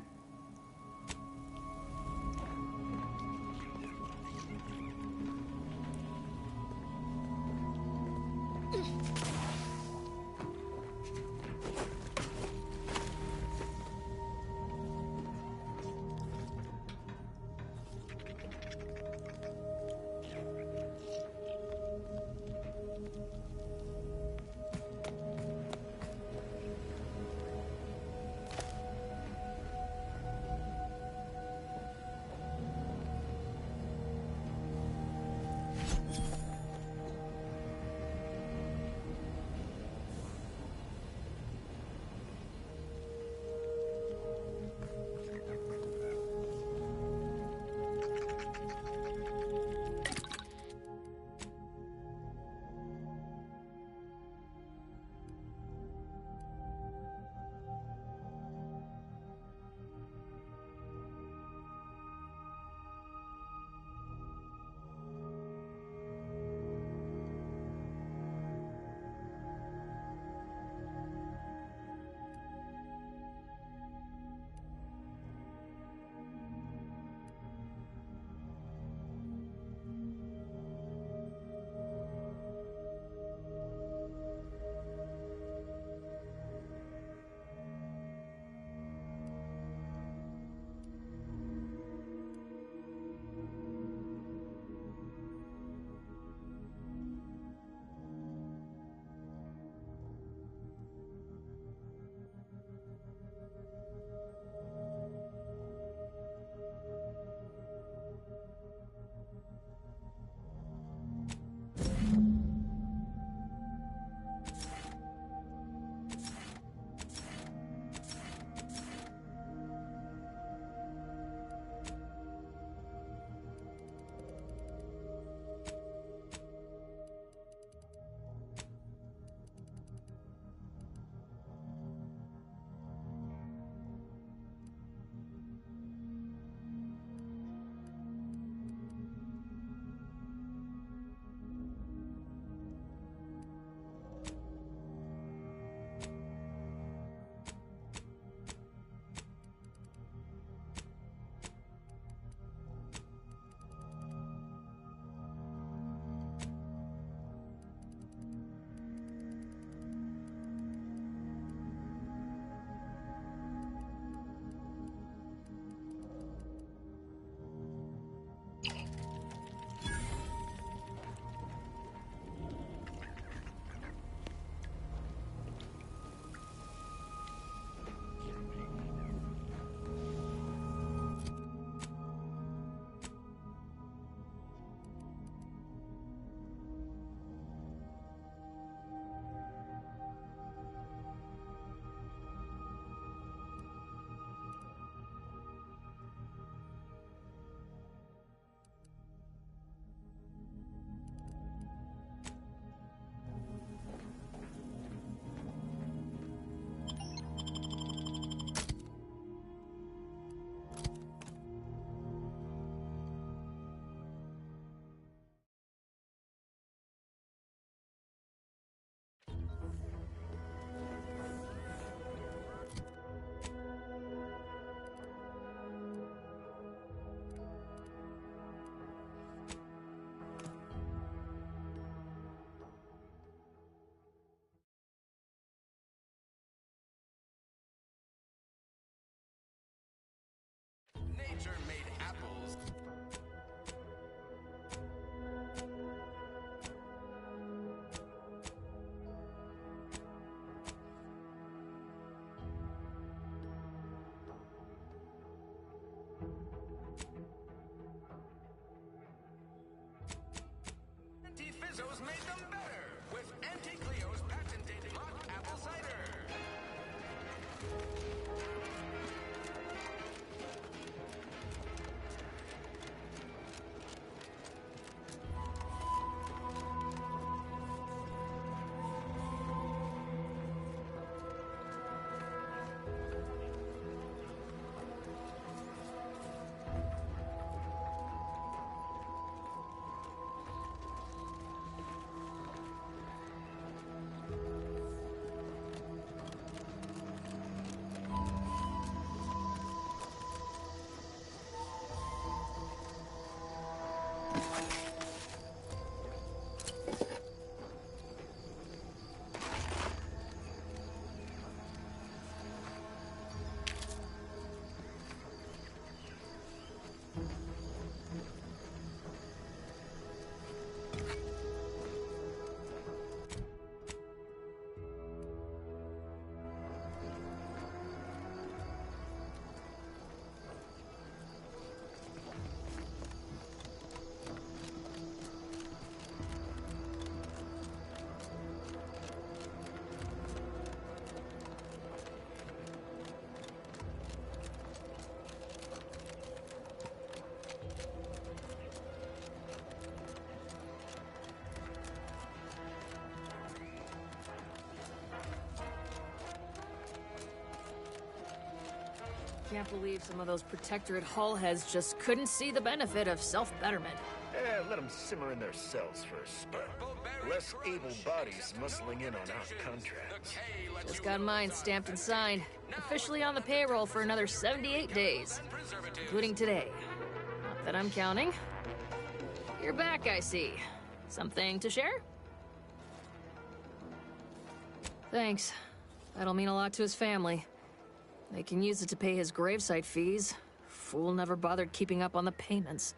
Can't believe some of those Protectorate hull heads just couldn't see the benefit of self-betterment. Let them simmer in their cells for a spell. Less able bodies muscling in on our contracts. Just got mine stamped and signed. Officially on the payroll for another 78 days. Including today. Not that I'm counting. You're back, I see. Something to share? Thanks. That'll mean a lot to his family. They can use it to pay his gravesite fees. Fool never bothered keeping up on the payments.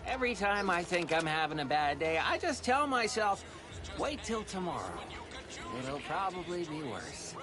Every time I think I'm having a bad day, I just tell myself, wait till tomorrow. It'll probably be worse.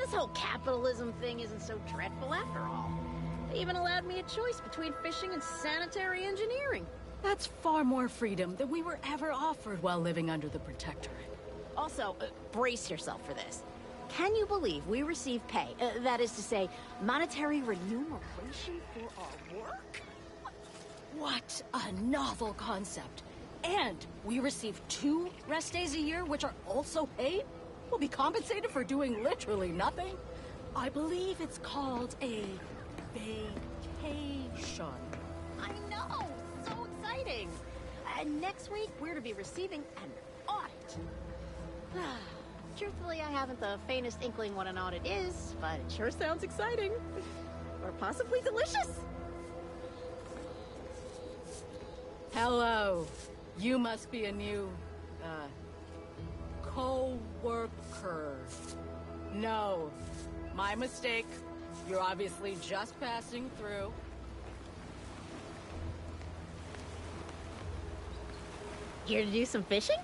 This whole capitalism thing isn't so dreadful after all. They even allowed me a choice between fishing and sanitary engineering. That's far more freedom than we were ever offered while living under the Protectorate. Also, brace yourself for this. Can you believe we receive pay, that is to say, monetary remuneration for our work? What a novel concept. And we receive 2 rest days a year, which are also paid? We'll be compensated for doing literally nothing? I believe it's called a vacation. I know! So exciting! Next week, we're to be receiving an audit. Truthfully, I haven't the faintest inkling what an audit is, but it sure sounds exciting. Or possibly delicious. Hello. You must be a new, co-worker. No, my mistake. You're obviously just passing through. Here to do some fishing?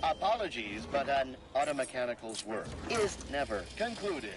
Apologies, but an automechanical's work is never concluded.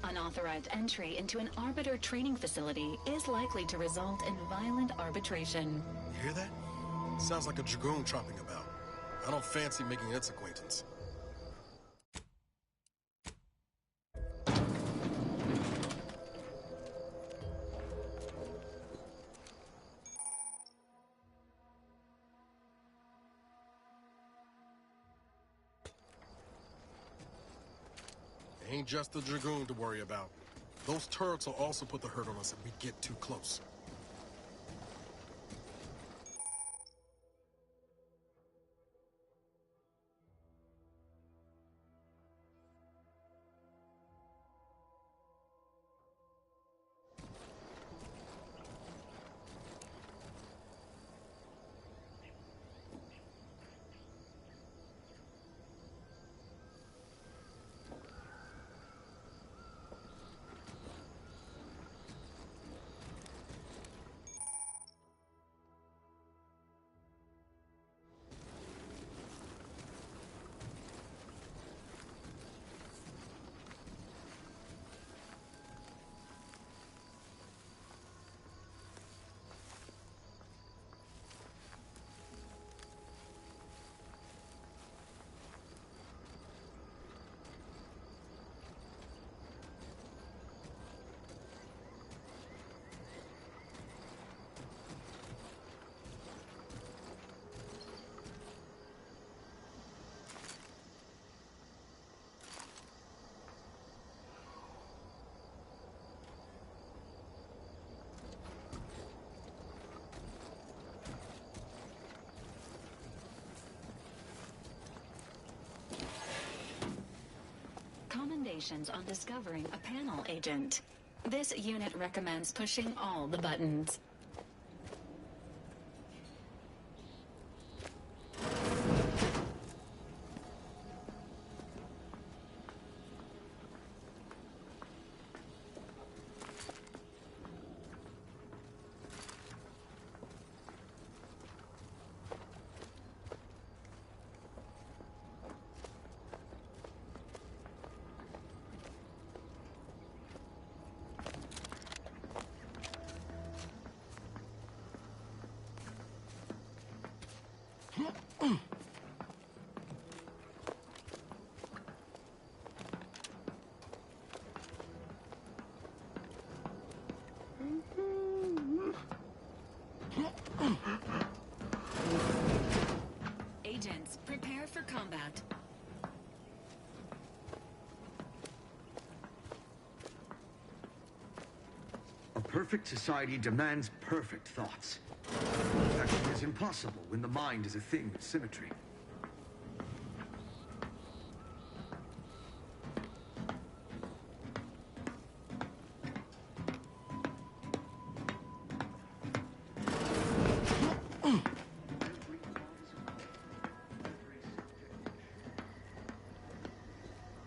Unauthorized entry into an Arbiter training facility is likely to result in violent arbitration. You hear that? Sounds like a Dragoon tromping about. I don't fancy making its acquaintance. Ain't just the Dragoon to worry about. Those Turks will also put the hurt on us if we get too close. Commendations on discovering a panel agent. This unit recommends pushing all the buttons. perfect society demands perfect thoughts. Perfection is impossible when the mind is a thing of symmetry.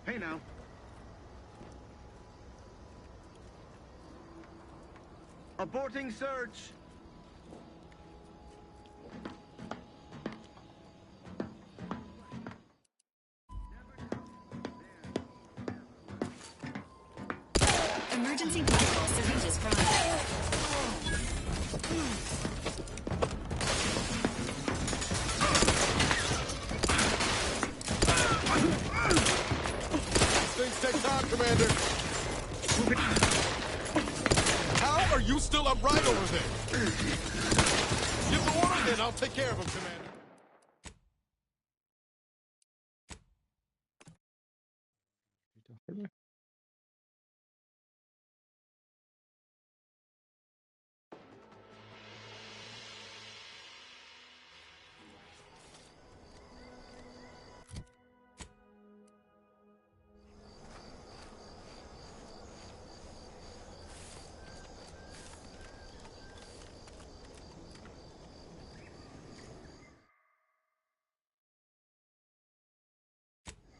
Hey now. Aborting search. Emergency protocol syringes prime. Things take time, Commander. How are you still upright over there? Give the order, then I'll take care of him, Commander.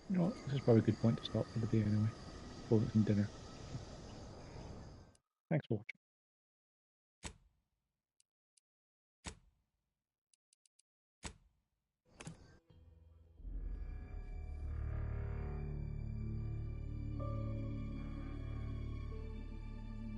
You know what? This is probably a good point to stop for the day anyway. Before it's some dinner. Thanks for watching.